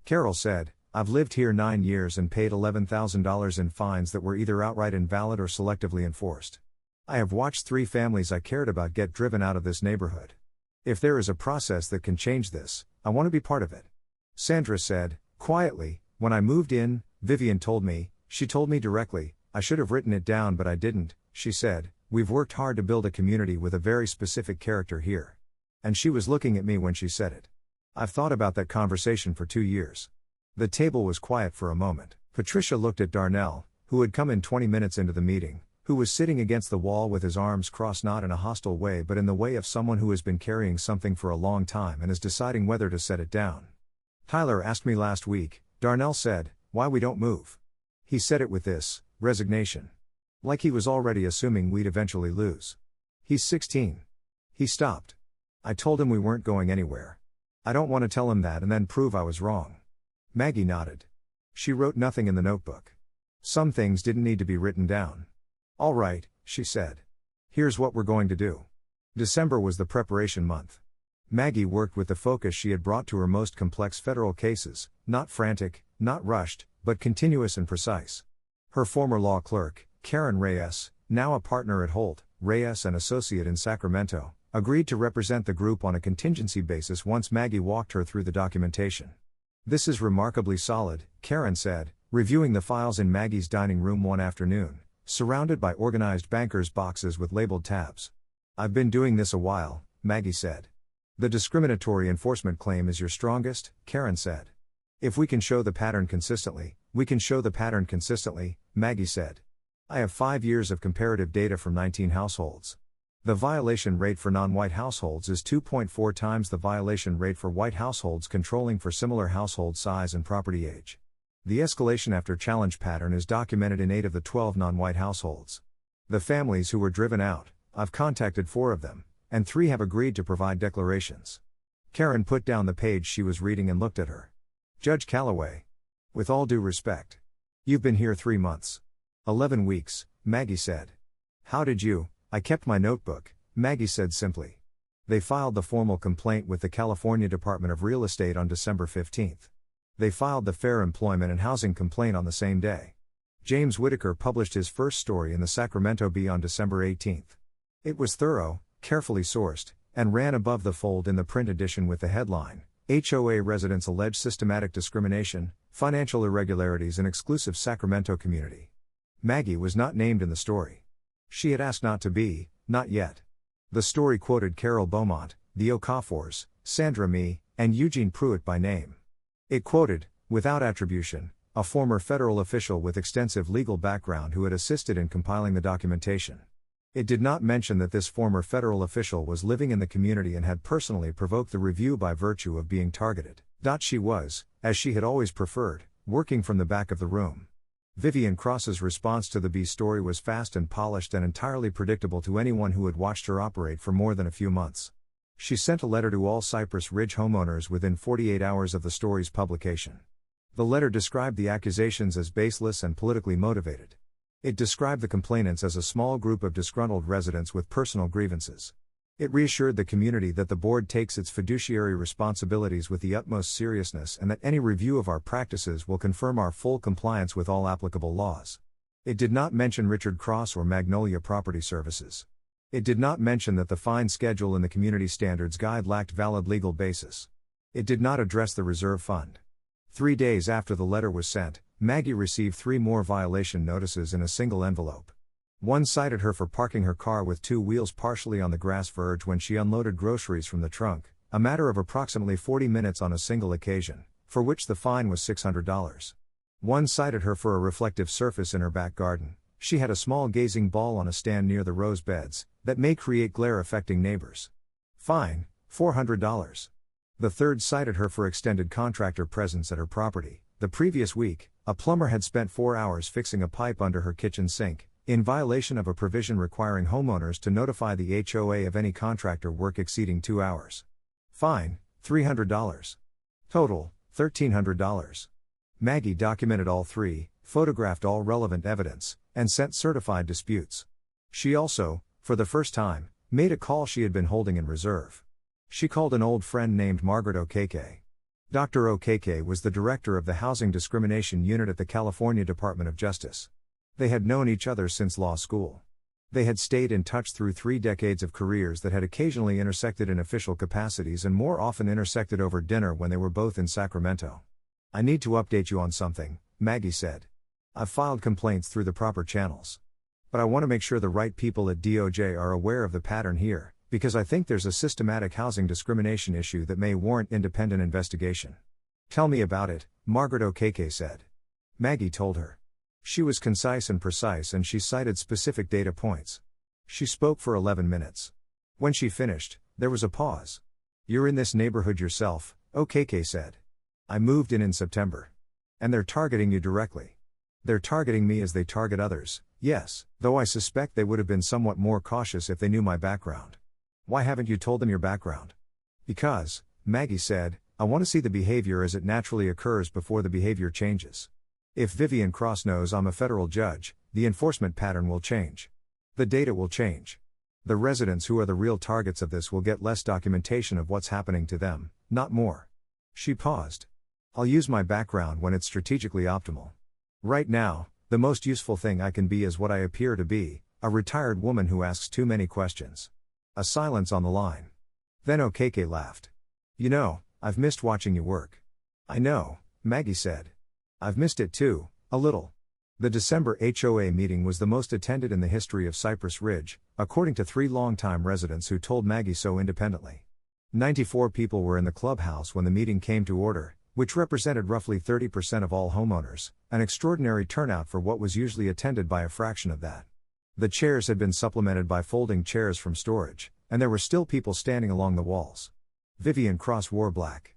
Carol said, I've lived here 9 years and paid $11,000 in fines that were either outright invalid or selectively enforced. I have watched 3 families I cared about get driven out of this neighborhood. If there is a process that can change this, I want to be part of it. Sandra said, quietly, when I moved in, Vivian told me, she told me directly, I should have written it down but I didn't, she said, we've worked hard to build a community with a very specific character here. And she was looking at me when she said it. I've thought about that conversation for 2 years. The table was quiet for a moment. Patricia looked at Darnell, who had come in 20 minutes into the meeting, who was sitting against the wall with his arms crossed not in a hostile way but in the way of someone who has been carrying something for a long time and is deciding whether to set it down. Tyler asked me last week, Darnell said, why we don't move. He said it with this resignation. Like he was already assuming we'd eventually lose. He's 16. He stopped. I told him we weren't going anywhere. I don't want to tell him that and then prove I was wrong. Maggie nodded. She wrote nothing in the notebook. Some things didn't need to be written down. All right, she said. Here's what we're going to do. December was the preparation month. Maggie worked with the focus she had brought to her most complex federal cases, not frantic, not rushed, but continuous and precise. Her former law clerk, Karen Reyes, now a partner at Holt, Reyes & Associate in Sacramento, agreed to represent the group on a contingency basis once Maggie walked her through the documentation. This is remarkably solid, Karen said, reviewing the files in Maggie's dining room one afternoon, surrounded by organized bankers' boxes with labeled tabs. I've been doing this a while, Maggie said. The discriminatory enforcement claim is your strongest, Karen said. If we can show the pattern consistently, we can show the pattern consistently, Maggie said. I have 5 years of comparative data from 19 households. The violation rate for non-white households is 2.4 times the violation rate for white households controlling for similar household size and property age. The escalation after challenge pattern is documented in 8 of the 12 non-white households. The families who were driven out, I've contacted 4 of them, and 3 have agreed to provide declarations. Karen put down the page she was reading and looked at her. Judge Calloway. With all due respect. You've been here 3 months. 11 weeks, Maggie said. How did you? I kept my notebook, Maggie said simply. They filed the formal complaint with the California Department of Real Estate on December 15. They filed the Fair Employment and Housing complaint on the same day. James Whitaker published his first story in the Sacramento Bee on December 18. It was thorough, carefully sourced, and ran above the fold in the print edition with the headline, HOA residents allege systematic discrimination, financial irregularities in exclusive Sacramento community. Maggie was not named in the story. She had asked not to be, not yet. The story quoted Carol Beaumont, the Okafors, Sandra Mee, and Eugene Pruitt by name. It quoted, without attribution, a former federal official with extensive legal background who had assisted in compiling the documentation. It did not mention that this former federal official was living in the community and had personally provoked the review by virtue of being targeted. She was, as she had always preferred, working from the back of the room. Vivian Cross's response to the B story was fast and polished and entirely predictable to anyone who had watched her operate for more than a few months. She sent a letter to all Cypress Ridge homeowners within 48 hours of the story's publication. The letter described the accusations as baseless and politically motivated. It described the complainants as a small group of disgruntled residents with personal grievances. It reassured the community that the board takes its fiduciary responsibilities with the utmost seriousness and that any review of our practices will confirm our full compliance with all applicable laws. It did not mention Richard Cross or Magnolia Property Services. It did not mention that the fine schedule in the Community Standards Guide lacked valid legal basis. It did not address the reserve fund. 3 days after the letter was sent, Maggie received 3 more violation notices in a single envelope. One cited her for parking her car with 2 wheels partially on the grass verge when she unloaded groceries from the trunk, a matter of approximately 40 minutes on a single occasion, for which the fine was $600. One cited her for a reflective surface in her back garden. She had a small gazing ball on a stand near the rose beds, that may create glare affecting neighbors. Fine, $400. The third cited her for extended contractor presence at her property. The previous week, a plumber had spent 4 hours fixing a pipe under her kitchen sink, in violation of a provision requiring homeowners to notify the HOA of any contractor work exceeding 2 hours. Fine, $300. Total, $1,300. Maggie documented all 3, photographed all relevant evidence, and sent certified disputes. She also, for the first time, made a call she had been holding in reserve. She called an old friend named Margaret Okeke. Dr. Okeke was the director of the Housing Discrimination Unit at the California Department of Justice. They had known each other since law school. They had stayed in touch through 3 decades of careers that had occasionally intersected in official capacities and more often intersected over dinner when they were both in Sacramento. "I need to update you on something," Maggie said. "I've filed complaints through the proper channels. But I want to make sure the right people at DOJ are aware of the pattern here, because I think there's a systematic housing discrimination issue that may warrant independent investigation." "Tell me about it," Margaret Okeke said. Maggie told her. She was concise and precise and she cited specific data points. She spoke for 11 minutes. When she finished, there was a pause. "You're in this neighborhood yourself," Okeke said. "I moved in September. And they're targeting you directly." "They're targeting me as they target others, yes, though I suspect they would have been somewhat more cautious if they knew my background." "Why haven't you told them your background?" "Because," Maggie said, "I want to see the behavior as it naturally occurs before the behavior changes. If Vivian Cross knows I'm a federal judge, the enforcement pattern will change. The data will change. The residents who are the real targets of this will get less documentation of what's happening to them, not more." She paused. "I'll use my background when it's strategically optimal. Right now, the most useful thing I can be is what I appear to be, a retired woman who asks too many questions." A silence on the line. Then Okeke laughed. "You know, I've missed watching you work." "I know," Maggie said. "I've missed it too, a little." The December HOA meeting was the most attended in the history of Cypress Ridge, according to 3 longtime residents who told Maggie so independently. 94 people were in the clubhouse when the meeting came to order, which represented roughly 30% of all homeowners, an extraordinary turnout for what was usually attended by a fraction of that. The chairs had been supplemented by folding chairs from storage, and there were still people standing along the walls. Vivian Cross wore black.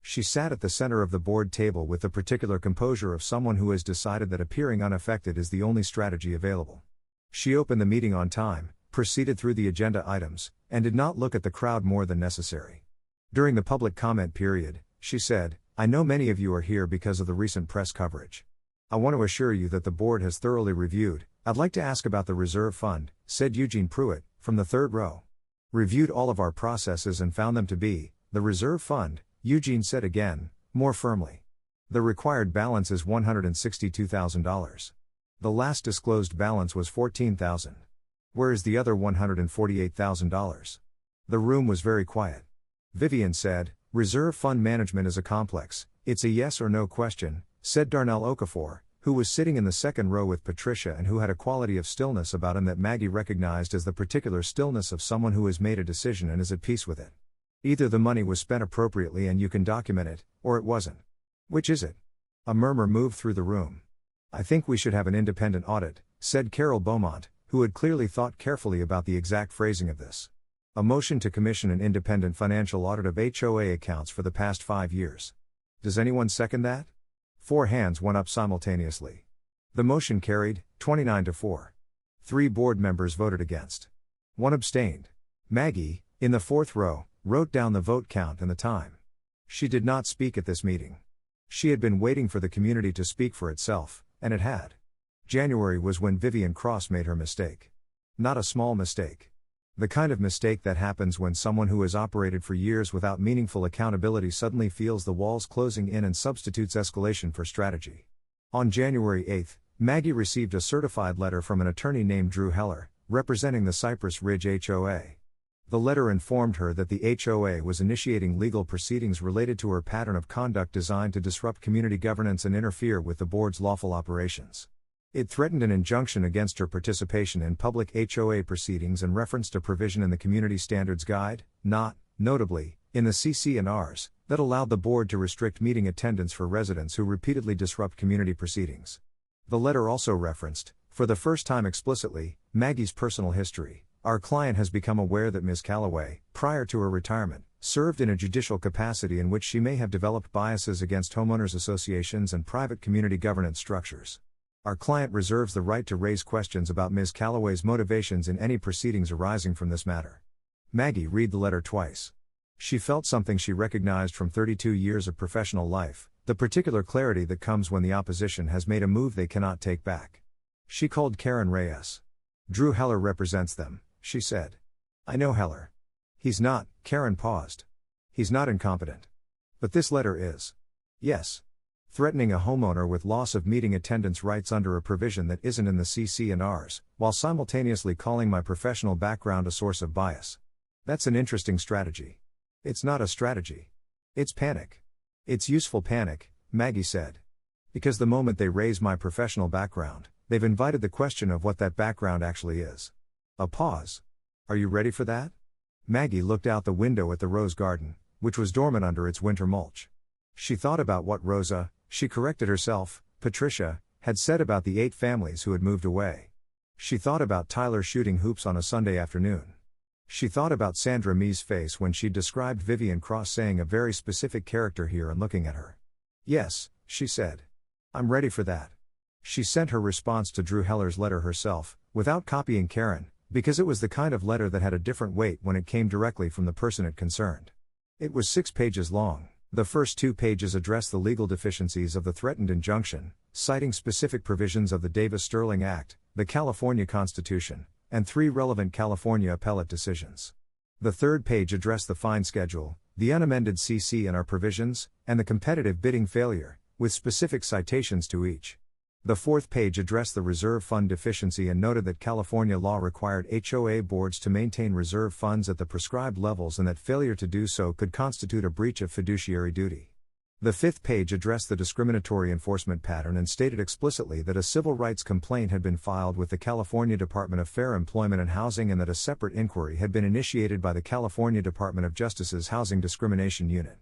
She sat at the center of the board table with the particular composure of someone who has decided that appearing unaffected is the only strategy available. She opened the meeting on time, proceeded through the agenda items, and did not look at the crowd more than necessary. During the public comment period, she said, "I know many of you are here because of the recent press coverage. I want to assure you that the board has thoroughly reviewed. I'd like to ask about the reserve fund," said Eugene Pruitt, from the 3rd row. "Reviewed all of our processes and found them to be, the reserve fund," Eugene said again, more firmly. "The required balance is $162,000. The last disclosed balance was $14,000. Where is the other $148,000? The room was very quiet. Vivian said, "Reserve fund management is a complex, it's a yes or no question," said Darnell Okafor, who was sitting in the 2nd row with Patricia and who had a quality of stillness about him that Maggie recognized as the particular stillness of someone who has made a decision and is at peace with it. Either the money was spent appropriately and you can document it, or it wasn't. Which is it? A murmur moved through the room. "I think we should have an independent audit," said Carol Beaumont, who had clearly thought carefully about the exact phrasing of this. "A motion to commission an independent financial audit of HOA accounts for the past 5 years. Does anyone second that?" 4 hands went up simultaneously. The motion carried, 29-4. 3 board members voted against. 1 abstained. Maggie, in the 4th row, wrote down the vote count and the time. She did not speak at this meeting. She had been waiting for the community to speak for itself, and it had. January was when Vivian Cross made her mistake. Not a small mistake. The kind of mistake that happens when someone who has operated for years without meaningful accountability suddenly feels the walls closing in and substitutes escalation for strategy. On January 8, Maggie received a certified letter from an attorney named Drew Heller, representing the Cypress Ridge HOA. The letter informed her that the HOA was initiating legal proceedings related to her pattern of conduct designed to disrupt community governance and interfere with the board's lawful operations. It threatened an injunction against her participation in public HOA proceedings and referenced a provision in the Community Standards Guide, not, notably, in the CC&Rs, that allowed the board to restrict meeting attendance for residents who repeatedly disrupt community proceedings. The letter also referenced, for the first time explicitly, Maggie's personal history. Our client has become aware that Ms. Calloway, prior to her retirement, served in a judicial capacity in which she may have developed biases against homeowners associations and private community governance structures. Our client reserves the right to raise questions about Ms. Calloway's motivations in any proceedings arising from this matter. Maggie read the letter twice. She felt something she recognized from 32 years of professional life, the particular clarity that comes when the opposition has made a move they cannot take back. She called Karen Reyes. Drew Heller represents them, she said. I know Heller. He's not, Karen paused. He's not incompetent. But this letter is. Yes. Threatening a homeowner with loss of meeting attendance rights under a provision that isn't in the CC&Rs, while simultaneously calling my professional background a source of bias. That's an interesting strategy. It's not a strategy. It's panic. It's useful panic, Maggie said. Because the moment they raise my professional background, they've invited the question of what that background actually is. A pause. Are you ready for that? Maggie looked out the window at the rose garden, which was dormant under its winter mulch. She thought about what Rosa, she corrected herself, Patricia, had said about the 8 families who had moved away. She thought about Tyler shooting hoops on a Sunday afternoon. She thought about Sandra Mee's face when she described Vivian Cross saying a very specific character here and looking at her. Yes, she said. I'm ready for that. She sent her response to Drew Heller's letter herself, without copying Karen, because it was the kind of letter that had a different weight when it came directly from the person it concerned. It was 6 pages long. The first 2 pages addressed the legal deficiencies of the threatened injunction, citing specific provisions of the Davis-Sterling Act, the California Constitution, and 3 relevant California appellate decisions. The 3rd page addressed the fine schedule, the unamended CC&R provisions, and the competitive bidding failure, with specific citations to each. The 4th page addressed the reserve fund deficiency and noted that California law required HOA boards to maintain reserve funds at the prescribed levels and that failure to do so could constitute a breach of fiduciary duty. The 5th page addressed the discriminatory enforcement pattern and stated explicitly that a civil rights complaint had been filed with the California Department of Fair Employment and Housing and that a separate inquiry had been initiated by the California Department of Justice's Housing Discrimination Unit.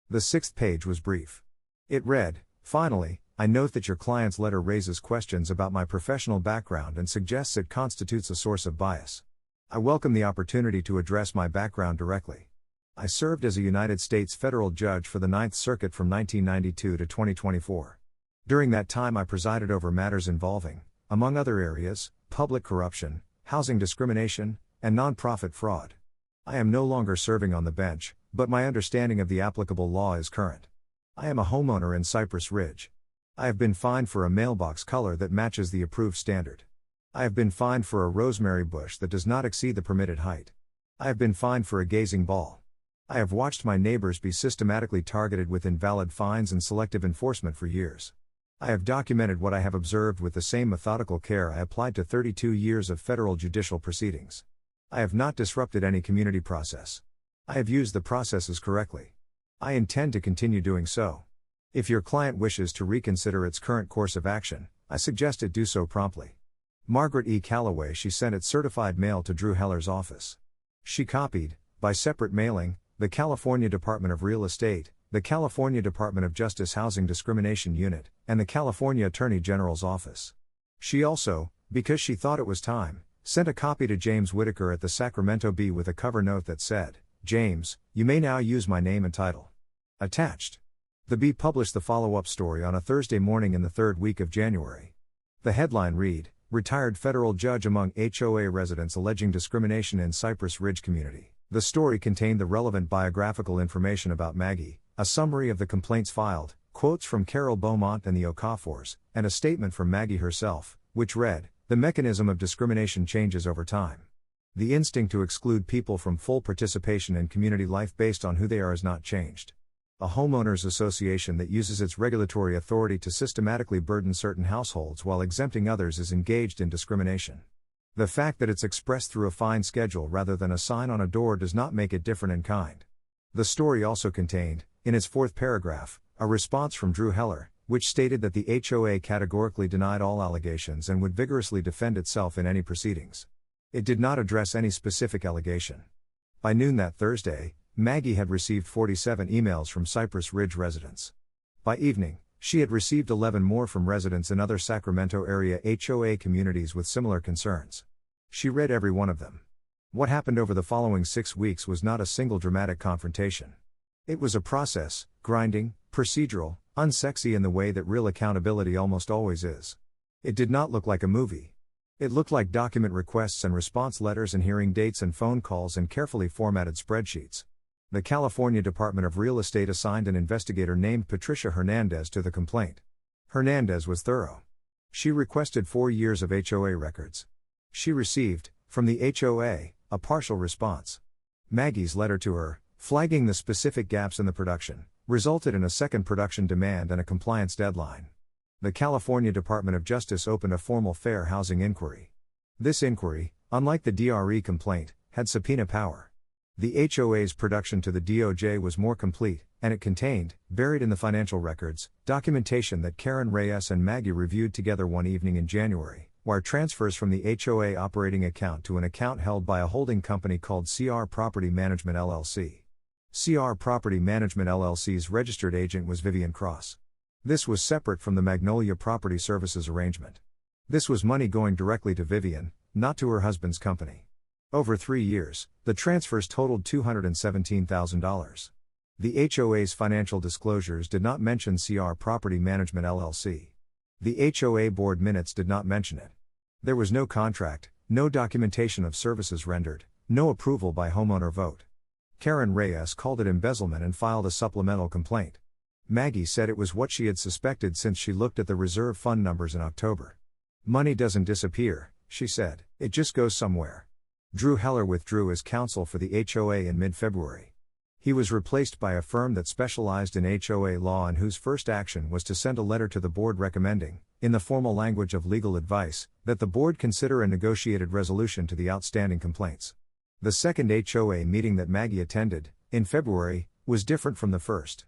The 6th page was brief. It read, finally, I note that your client's letter raises questions about my professional background and suggests it constitutes a source of bias. I welcome the opportunity to address my background directly. I served as a United States federal judge for the Ninth Circuit from 1992 to 2024. During that time I presided over matters involving, among other areas, public corruption, housing discrimination, and nonprofit fraud. I am no longer serving on the bench, but my understanding of the applicable law is current. I am a homeowner in Cypress Ridge. I have been fined for a mailbox color that matches the approved standard. I have been fined for a rosemary bush that does not exceed the permitted height. I have been fined for a gazing ball. I have watched my neighbors be systematically targeted with invalid fines and selective enforcement for years. I have documented what I have observed with the same methodical care I applied to 32 years of federal judicial proceedings. I have not disrupted any community process. I have used the processes correctly. I intend to continue doing so. If your client wishes to reconsider its current course of action, I suggest it do so promptly. Margaret E. Calloway. She sent it certified mail to Drew Heller's office. She copied, by separate mailing, the California Department of Real Estate, the California Department of Justice Housing Discrimination Unit, and the California Attorney General's office. She also, because she thought it was time, sent a copy to James Whitaker at the Sacramento Bee with a cover note that said, James, you may now use my name and title. Attached. The Bee published the follow-up story on a Thursday morning in the 3rd week of January. The headline read, Retired Federal Judge Among HOA Residents Alleging Discrimination in Cypress Ridge Community. The story contained the relevant biographical information about Maggie, a summary of the complaints filed, quotes from Carol Beaumont and the Okafors, and a statement from Maggie herself, which read, The mechanism of discrimination changes over time. The instinct to exclude people from full participation in community life based on who they are has not changed. A homeowners association that uses its regulatory authority to systematically burden certain households while exempting others is engaged in discrimination. The fact that it's expressed through a fine schedule rather than a sign on a door does not make it different in kind. The story also contained, in its fourth paragraph, a response from Drew Heller, which stated that the HOA categorically denied all allegations and would vigorously defend itself in any proceedings. It did not address any specific allegation. By noon that Thursday, Maggie had received 47 emails from Cypress Ridge residents. By evening, she had received 11 more from residents in other Sacramento area HOA communities with similar concerns. She read every one of them. What happened over the following 6 weeks was not a single dramatic confrontation. It was a process, grinding, procedural, unsexy in the way that real accountability almost always is. It did not look like a movie. It looked like document requests and response letters and hearing dates and phone calls and carefully formatted spreadsheets. The California Department of Real Estate assigned an investigator named Patricia Hernandez to the complaint. Hernandez was thorough. She requested 4 years of HOA records. She received, from the HOA, a partial response. Maggie's letter to her, flagging the specific gaps in the production, resulted in a second production demand and a compliance deadline. The California Department of Justice opened a formal fair housing inquiry. This inquiry, unlike the DRE complaint, had subpoena power. The HOA's production to the DOJ was more complete, and it contained, buried in the financial records, documentation that Karen Reyes and Maggie reviewed together one evening in January, wire transfers from the HOA operating account to an account held by a holding company called CR Property Management LLC. CR Property Management LLC's registered agent was Vivian Cross. This was separate from the Magnolia Property Services arrangement. This was money going directly to Vivian, not to her husband's company. Over 3 years, the transfers totaled $217,000. The HOA's financial disclosures did not mention CR Property Management LLC. The HOA board minutes did not mention it. There was no contract, no documentation of services rendered, no approval by homeowner vote. Karen Reyes called it embezzlement and filed a supplemental complaint. Maggie said it was what she had suspected since she looked at the reserve fund numbers in October. Money doesn't disappear, she said, it just goes somewhere. Drew Heller withdrew as counsel for the HOA in mid-February. He was replaced by a firm that specialized in HOA law and whose first action was to send a letter to the board recommending, in the formal language of legal advice, that the board consider a negotiated resolution to the outstanding complaints. The second HOA meeting that Maggie attended, in February, was different from the first.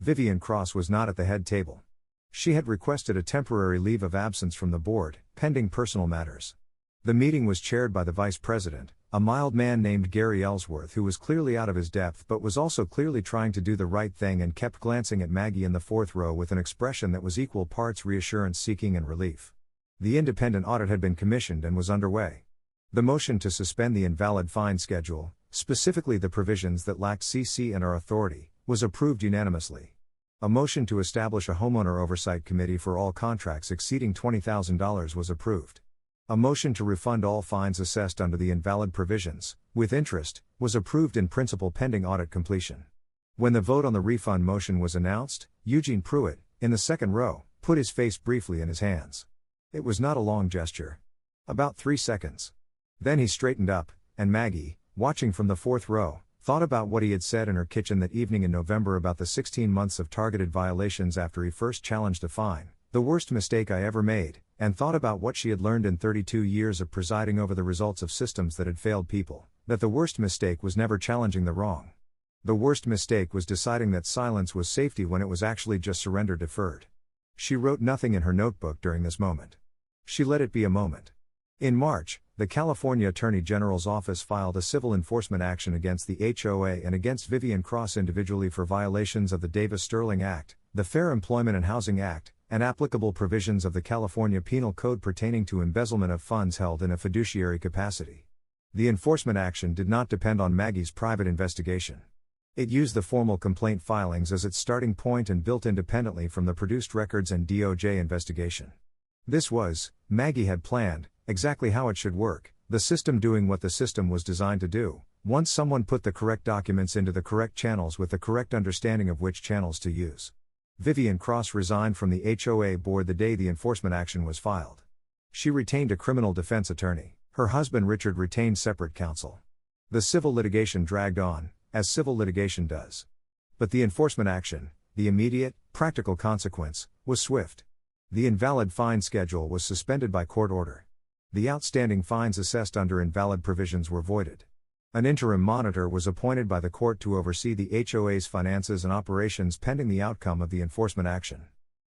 Vivian Cross was not at the head table. She had requested a temporary leave of absence from the board, pending personal matters. The meeting was chaired by the vice president, a mild man named Gary Ellsworth who was clearly out of his depth but was also clearly trying to do the right thing and kept glancing at Maggie in the fourth row with an expression that was equal parts reassurance-seeking and relief. The independent audit had been commissioned and was underway. The motion to suspend the invalid fine schedule, specifically the provisions that lacked CC and our authority, was approved unanimously. A motion to establish a homeowner oversight committee for all contracts exceeding $20,000 was approved. A motion to refund all fines assessed under the invalid provisions, with interest, was approved in principle pending audit completion. When the vote on the refund motion was announced, Eugene Pruitt, in the second row, put his face briefly in his hands. It was not a long gesture. About 3 seconds. Then he straightened up, and Maggie, watching from the fourth row, thought about what he had said in her kitchen that evening in November about the 16 months of targeted violations after he first challenged a fine, the worst mistake I ever made, and thought about what she had learned in 32 years of presiding over the results of systems that had failed people, that the worst mistake was never challenging the wrong. The worst mistake was deciding that silence was safety when it was actually just surrender deferred. She wrote nothing in her notebook during this moment. She let it be a moment. In March, the California Attorney General's office filed a civil enforcement action against the HOA and against Vivian Cross individually for violations of the Davis-Sterling Act, the Fair Employment and Housing Act, and applicable provisions of the California Penal Code pertaining to embezzlement of funds held in a fiduciary capacity. The enforcement action did not depend on Maggie's private investigation. It used the formal complaint filings as its starting point and built independently from the produced records and DOJ investigation. This was, Maggie had planned, exactly how it should work, the system doing what the system was designed to do, once someone put the correct documents into the correct channels with the correct understanding of which channels to use. Vivian Cross resigned from the HOA board the day the enforcement action was filed. She retained a criminal defense attorney. Her husband Richard retained separate counsel. The civil litigation dragged on, as civil litigation does. But the enforcement action, the immediate, practical consequence, was swift. The invalid fine schedule was suspended by court order. The outstanding fines assessed under invalid provisions were voided. An interim monitor was appointed by the court to oversee the HOA's finances and operations pending the outcome of the enforcement action.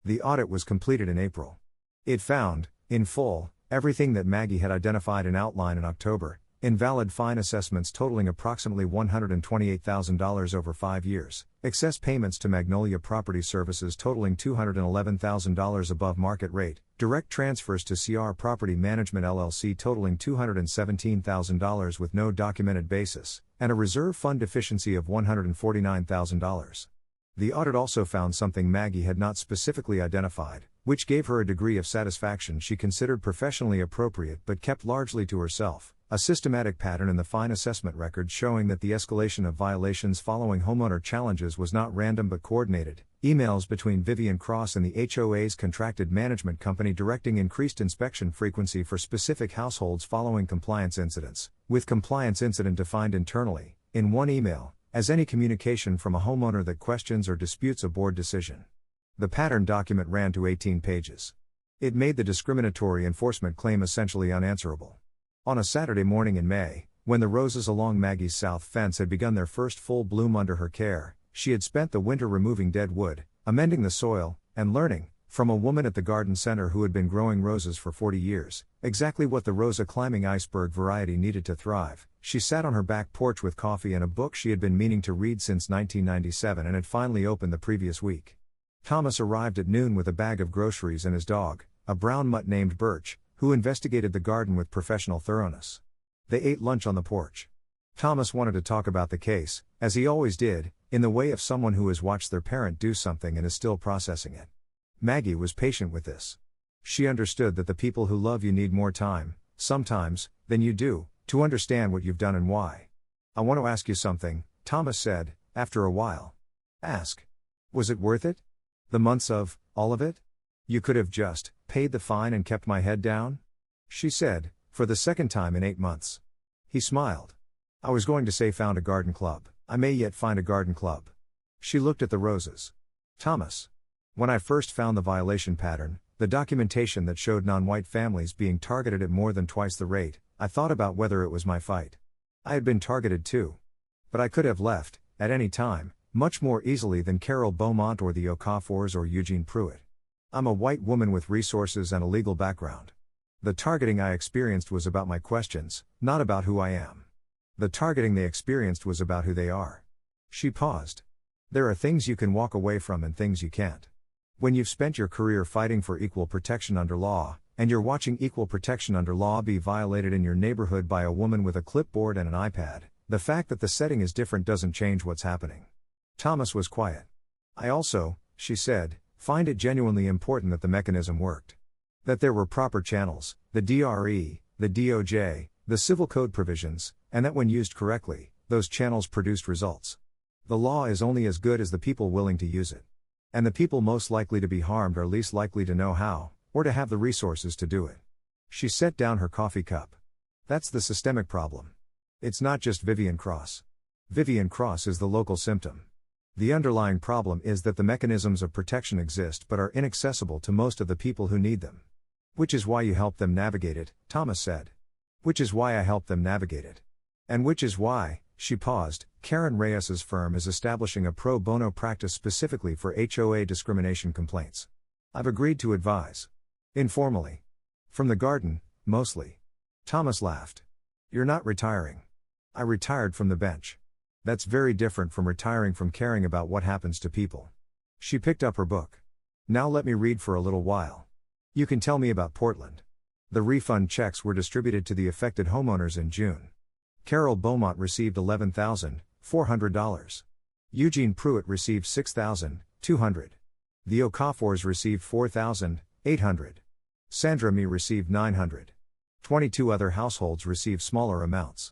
The audit was completed in April. It found, in full, everything that Maggie had identified and outlined in October: invalid fine assessments totaling approximately $128,000 over 5 years, excess payments to Magnolia Property Services totaling $211,000 above market rate, direct transfers to CR Property Management LLC totaling $217,000 with no documented basis, and a reserve fund deficiency of $149,000. The audit also found something Maggie had not specifically identified, which gave her a degree of satisfaction she considered professionally appropriate but kept largely to herself: a systematic pattern in the fine assessment record showing that the escalation of violations following homeowner challenges was not random but coordinated. Emails between Vivian Cross and the HOA's contracted management company directing increased inspection frequency for specific households following compliance incidents, with compliance incident defined internally, in one email, as any communication from a homeowner that questions or disputes a board decision. The pattern document ran to 18 pages. It made the discriminatory enforcement claim essentially unanswerable. On a Saturday morning in May, when the roses along Maggie's south fence had begun their first full bloom under her care, she had spent the winter removing dead wood, amending the soil, and learning, from a woman at the garden center who had been growing roses for 40 years, exactly what the Rosa climbing iceberg variety needed to thrive. She sat on her back porch with coffee and a book she had been meaning to read since 1997 and had finally opened the previous week. Thomas arrived at noon with a bag of groceries and his dog, a brown mutt named Birch, who investigated the garden with professional thoroughness. They ate lunch on the porch. Thomas wanted to talk about the case, as he always did, in the way of someone who has watched their parent do something and is still processing it. Maggie was patient with this. She understood that the people who love you need more time, sometimes, than you do, to understand what you've done and why. "I want to ask you something," Thomas said, after a while. "Ask. Was it worth it? The months of, all of it? You could have just paid the fine and kept my head down?" She said, for the second time in 8 months. He smiled. "I was going to say found a garden club. I may yet find a garden club." She looked at the roses. "Thomas. When I first found the violation pattern, the documentation that showed non-white families being targeted at more than twice the rate, I thought about whether it was my fight. I had been targeted too. But I could have left, at any time, much more easily than Carol Beaumont or the Okafors or Eugene Pruitt. I'm a white woman with resources and a legal background. The targeting I experienced was about my questions, not about who I am. The targeting they experienced was about who they are." She paused. "There are things you can walk away from and things you can't. When you've spent your career fighting for equal protection under law, and you're watching equal protection under law be violated in your neighborhood by a woman with a clipboard and an iPad, the fact that the setting is different doesn't change what's happening." Thomas was quiet. "I also," she said, "find it genuinely important that the mechanism worked. That there were proper channels, the DRE, the DOJ, the civil code provisions, and that when used correctly, those channels produced results. The law is only as good as the people willing to use it. And the people most likely to be harmed are least likely to know how, or to have the resources to do it." She set down her coffee cup. "That's the systemic problem. It's not just Vivian Cross. Vivian Cross is the local symptom. The underlying problem is that the mechanisms of protection exist but are inaccessible to most of the people who need them. Which is why you help them navigate it," Thomas said. "Which is why I help them navigate it. And which is why," she paused, "Karen Reyes's firm is establishing a pro bono practice specifically for HOA discrimination complaints. I've agreed to advise. Informally. From the garden, mostly." Thomas laughed. "You're not retiring." "I retired from the bench. That's very different from retiring from caring about what happens to people." She picked up her book. "Now let me read for a little while. You can tell me about Portland. The refund checks were distributed to the affected homeowners in June. Carol Beaumont received $11,400. Eugene Pruitt received $6,200. The Okafors received $4,800. Sandra Me received 900. 22 other households received smaller amounts.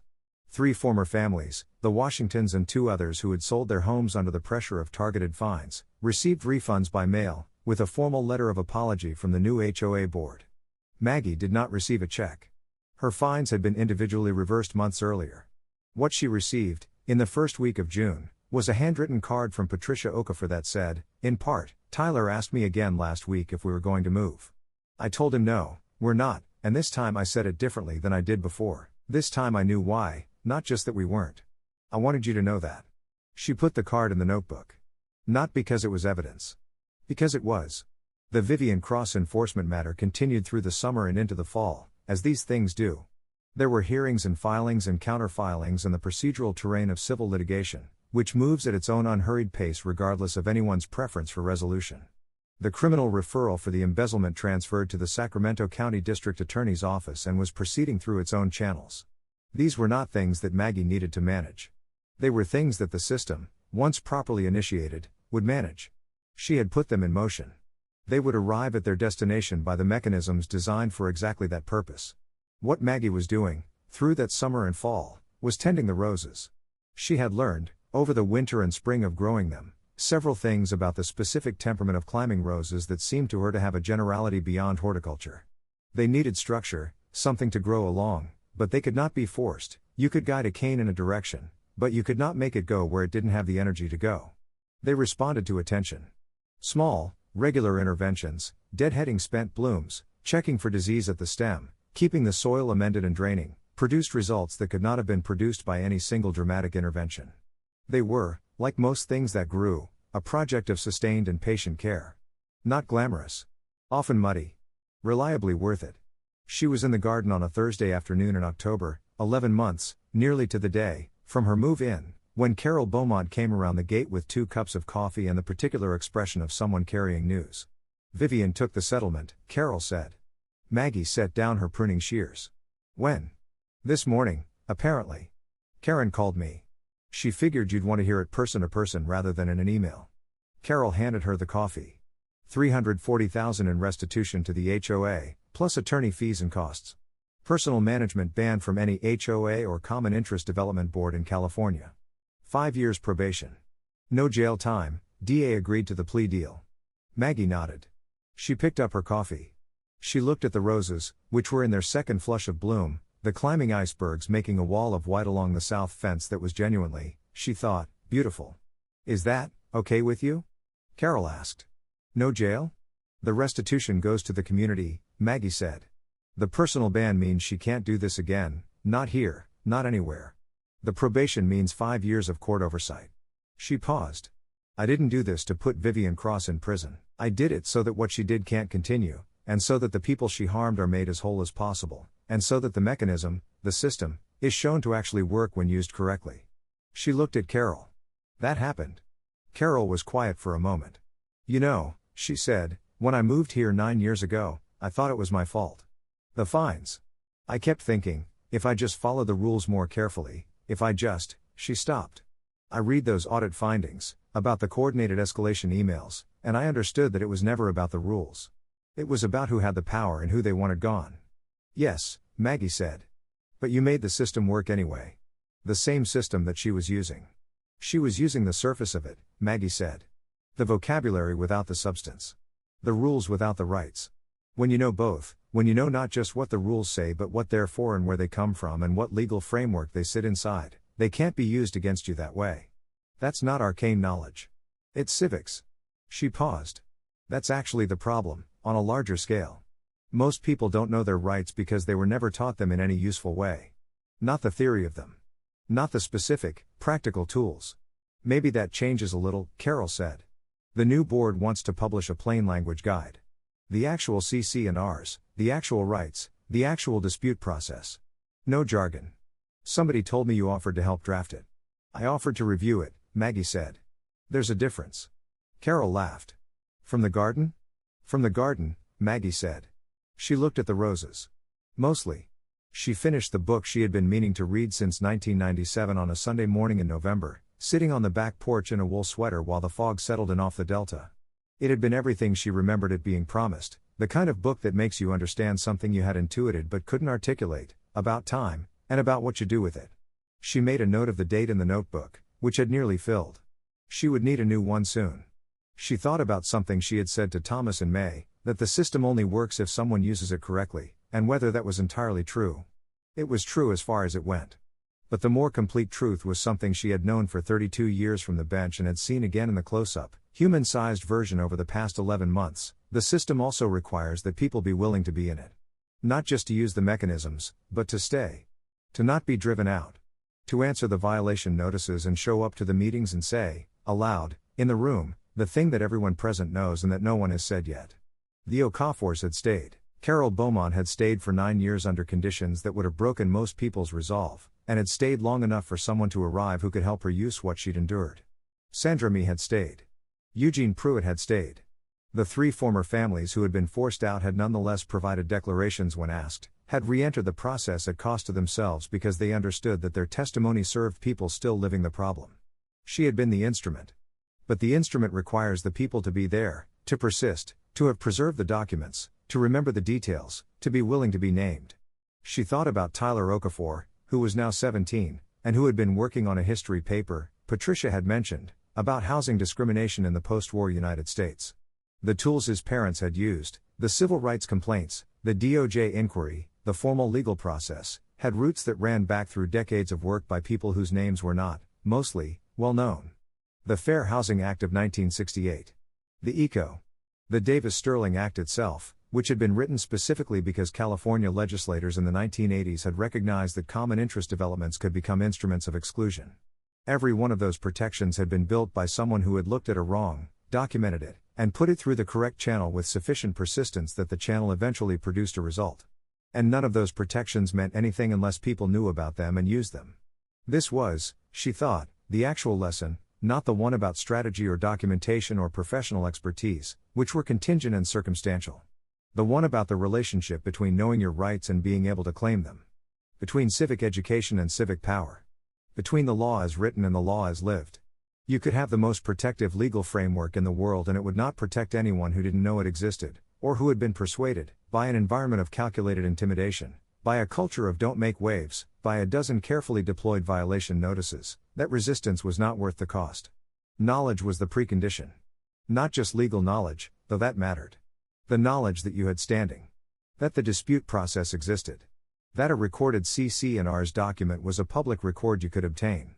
3 former families, the Washingtons and 2 others who had sold their homes under the pressure of targeted fines, received refunds by mail, with a formal letter of apology from the new HOA board. Maggie did not receive a check. Her fines had been individually reversed months earlier. What she received, in the first week of June, was a handwritten card from Patricia Okafor that said, in part, "Tyler asked me again last week if we were going to move. I told him no, we're not, and this time I said it differently than I did before. This time I knew why, not just that we weren't. I wanted you to know that." She put the card in the notebook. Not because it was evidence. Because it was. The Vivian Cross enforcement matter continued through the summer and into the fall, as these things do. There were hearings and filings and counterfilings and the procedural terrain of civil litigation, which moves at its own unhurried pace regardless of anyone's preference for resolution. The criminal referral for the embezzlement transferred to the Sacramento County District Attorney's Office and was proceeding through its own channels. These were not things that Maggie needed to manage. They were things that the system, once properly initiated, would manage. She had put them in motion. They would arrive at their destination by the mechanisms designed for exactly that purpose. What Maggie was doing, through that summer and fall, was tending the roses. She had learned, over the winter and spring of growing them, several things about the specific temperament of climbing roses that seemed to her to have a generality beyond horticulture. They needed structure, something to grow along, but they could not be forced. You could guide a cane in a direction, but you could not make it go where it didn't have the energy to go. They responded to attention. Small, regular interventions, deadheading spent blooms, checking for disease at the stem, keeping the soil amended and draining, produced results that could not have been produced by any single dramatic intervention. They were, like most things that grew, a project of sustained and patient care. Not glamorous. Often muddy. Reliably worth it. She was in the garden on a Thursday afternoon in October, 11 months, nearly to the day, from her move-in, when Carol Beaumont came around the gate with 2 cups of coffee and the particular expression of someone carrying news. "Vivian took the settlement," Carol said. Maggie set down her pruning shears. "When?" "This morning, apparently. Karen called me. She figured you'd want to hear it person to person rather than in an email." Carol handed her the coffee. $340,000 in restitution to the HOA, plus attorney fees and costs. Personal management banned from any HOA or common interest development board in California. 5 years probation. No jail time. DA agreed to the plea deal. Maggie nodded. She picked up her coffee. She looked at the roses, which were in their second flush of bloom, the climbing icebergs making a wall of white along the south fence that was genuinely, she thought, beautiful. "Is that okay with you?" Carol asked. "No jail?" "The restitution goes to the community," Maggie said. "The personal ban means she can't do this again, not here, not anywhere. The probation means 5 years of court oversight." She paused. "I didn't do this to put Vivian Cross in prison. I did it so that what she did can't continue, and so that the people she harmed are made as whole as possible, and so that the mechanism, the system, is shown to actually work when used correctly." She looked at Carol. "That happened." Carol was quiet for a moment. "You know," she said, "when I moved here 9 years ago, I thought it was my fault. The fines. I kept thinking, if I just followed the rules more carefully, if I just," she stopped. "I read those audit findings, about the coordinated escalation emails, and I understood that it was never about the rules. It was about who had the power and who they wanted gone." "Yes," Maggie said. "But you made the system work anyway. The same system that she was using." "She was using the surface of it," Maggie said. "The vocabulary without the substance. The rules without the rights. When you know both, when you know not just what the rules say but what they're for and where they come from and what legal framework they sit inside, they can't be used against you that way. That's not arcane knowledge. It's civics." She paused. "That's actually the problem, on a larger scale. Most people don't know their rights because they were never taught them in any useful way. Not the theory of them. Not the specific, practical tools." "Maybe that changes a little," Carol said. "The new board wants to publish a plain language guide. The actual CC&Rs, the actual rights, the actual dispute process. No jargon. Somebody told me you offered to help draft it." "I offered to review it," Maggie said. "There's a difference." Carol laughed. "From the garden?" "From the garden," Maggie said. She looked at the roses. "Mostly." She finished the book she had been meaning to read since 1997 on a Sunday morning in November, sitting on the back porch in a wool sweater while the fog settled in off the delta. It had been everything she remembered it being promised, the kind of book that makes you understand something you had intuited but couldn't articulate, about time, and about what you do with it. She made a note of the date in the notebook, which had nearly filled. She would need a new one soon. She thought about something she had said to Thomas in May, that the system only works if someone uses it correctly, and whether that was entirely true. It was true as far as it went. But the more complete truth was something she had known for 32 years from the bench and had seen again in the close-up, human-sized version over the past 11 months. The system also requires that people be willing to be in it. Not just to use the mechanisms, but to stay. To not be driven out. To answer the violation notices and show up to the meetings and say, aloud, in the room, the thing that everyone present knows and that no one has said yet. The Okafors had stayed. Carol Beaumont had stayed for 9 years under conditions that would have broken most people's resolve, and had stayed long enough for someone to arrive who could help her use what she'd endured. Sandra Mee had stayed. Eugene Pruitt had stayed. The 3 former families who had been forced out had nonetheless provided declarations when asked, had re-entered the process at cost to themselves because they understood that their testimony served people still living the problem. She had been the instrument. But the instrument requires the people to be there, to persist, to have preserved the documents, to remember the details, to be willing to be named. She thought about Tyler Okafor, who was now 17, and who had been working on a history paper, Patricia had mentioned, about housing discrimination in the post-war United States. The tools his parents had used, the civil rights complaints, the DOJ inquiry, the formal legal process, had roots that ran back through decades of work by people whose names were not, mostly, well known. The Fair Housing Act of 1968. The The Davis-Sterling Act itself, which had been written specifically because California legislators in the 1980s had recognized that common interest developments could become instruments of exclusion. Every one of those protections had been built by someone who had looked at a wrong, documented it, and put it through the correct channel with sufficient persistence that the channel eventually produced a result. And none of those protections meant anything unless people knew about them and used them. This was, she thought, the actual lesson, not the one about strategy or documentation or professional expertise, which were contingent and circumstantial. The one about the relationship between knowing your rights and being able to claim them. Between civic education and civic power. Between the law as written and the law as lived. You could have the most protective legal framework in the world and it would not protect anyone who didn't know it existed, or who had been persuaded, by an environment of calculated intimidation, by a culture of don't make waves, by a dozen carefully deployed violation notices, that resistance was not worth the cost. Knowledge was the precondition. Not just legal knowledge, though that mattered. The knowledge that you had standing. That the dispute process existed. That a recorded CC&Rs document was a public record you could obtain.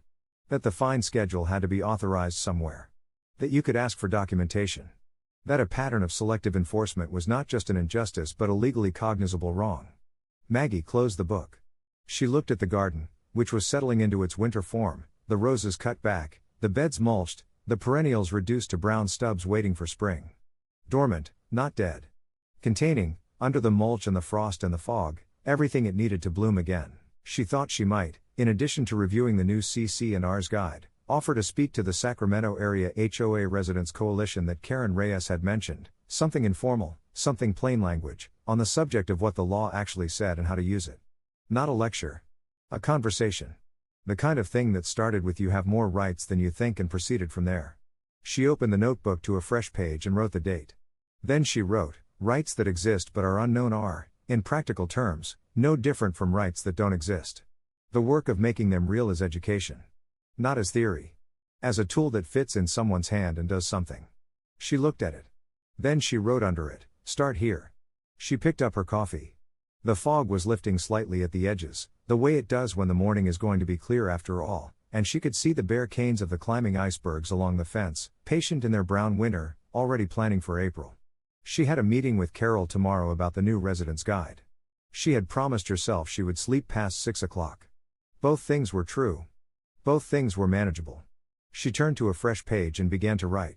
That the fine schedule had to be authorized somewhere. That you could ask for documentation. That a pattern of selective enforcement was not just an injustice but a legally cognizable wrong. Maggie closed the book. She looked at the garden, which was settling into its winter form, the roses cut back, the beds mulched, the perennials reduced to brown stubs waiting for spring. Dormant, not dead. Containing, under the mulch and the frost and the fog, everything it needed to bloom again. She thought she might, in addition to reviewing the new CC&Rs guide, offer to speak to the Sacramento Area HOA Residents Coalition that Karen Reyes had mentioned, something informal, something plain language, on the subject of what the law actually said and how to use it. Not a lecture. A conversation. The kind of thing that started with "you have more rights than you think" and proceeded from there. She opened the notebook to a fresh page and wrote the date. Then she wrote, rights that exist but are unknown are, in practical terms, no different from rights that don't exist. The work of making them real is education. Not as theory. As a tool that fits in someone's hand and does something. She looked at it. Then she wrote under it, start here. She picked up her coffee. The fog was lifting slightly at the edges, the way it does when the morning is going to be clear after all, and she could see the bare canes of the climbing icebergs along the fence, patient in their brown winter, already planning for April. She had a meeting with Carol tomorrow about the new residence guide. She had promised herself she would sleep past 6 o'clock. Both things were true. Both things were manageable. She turned to a fresh page and began to write.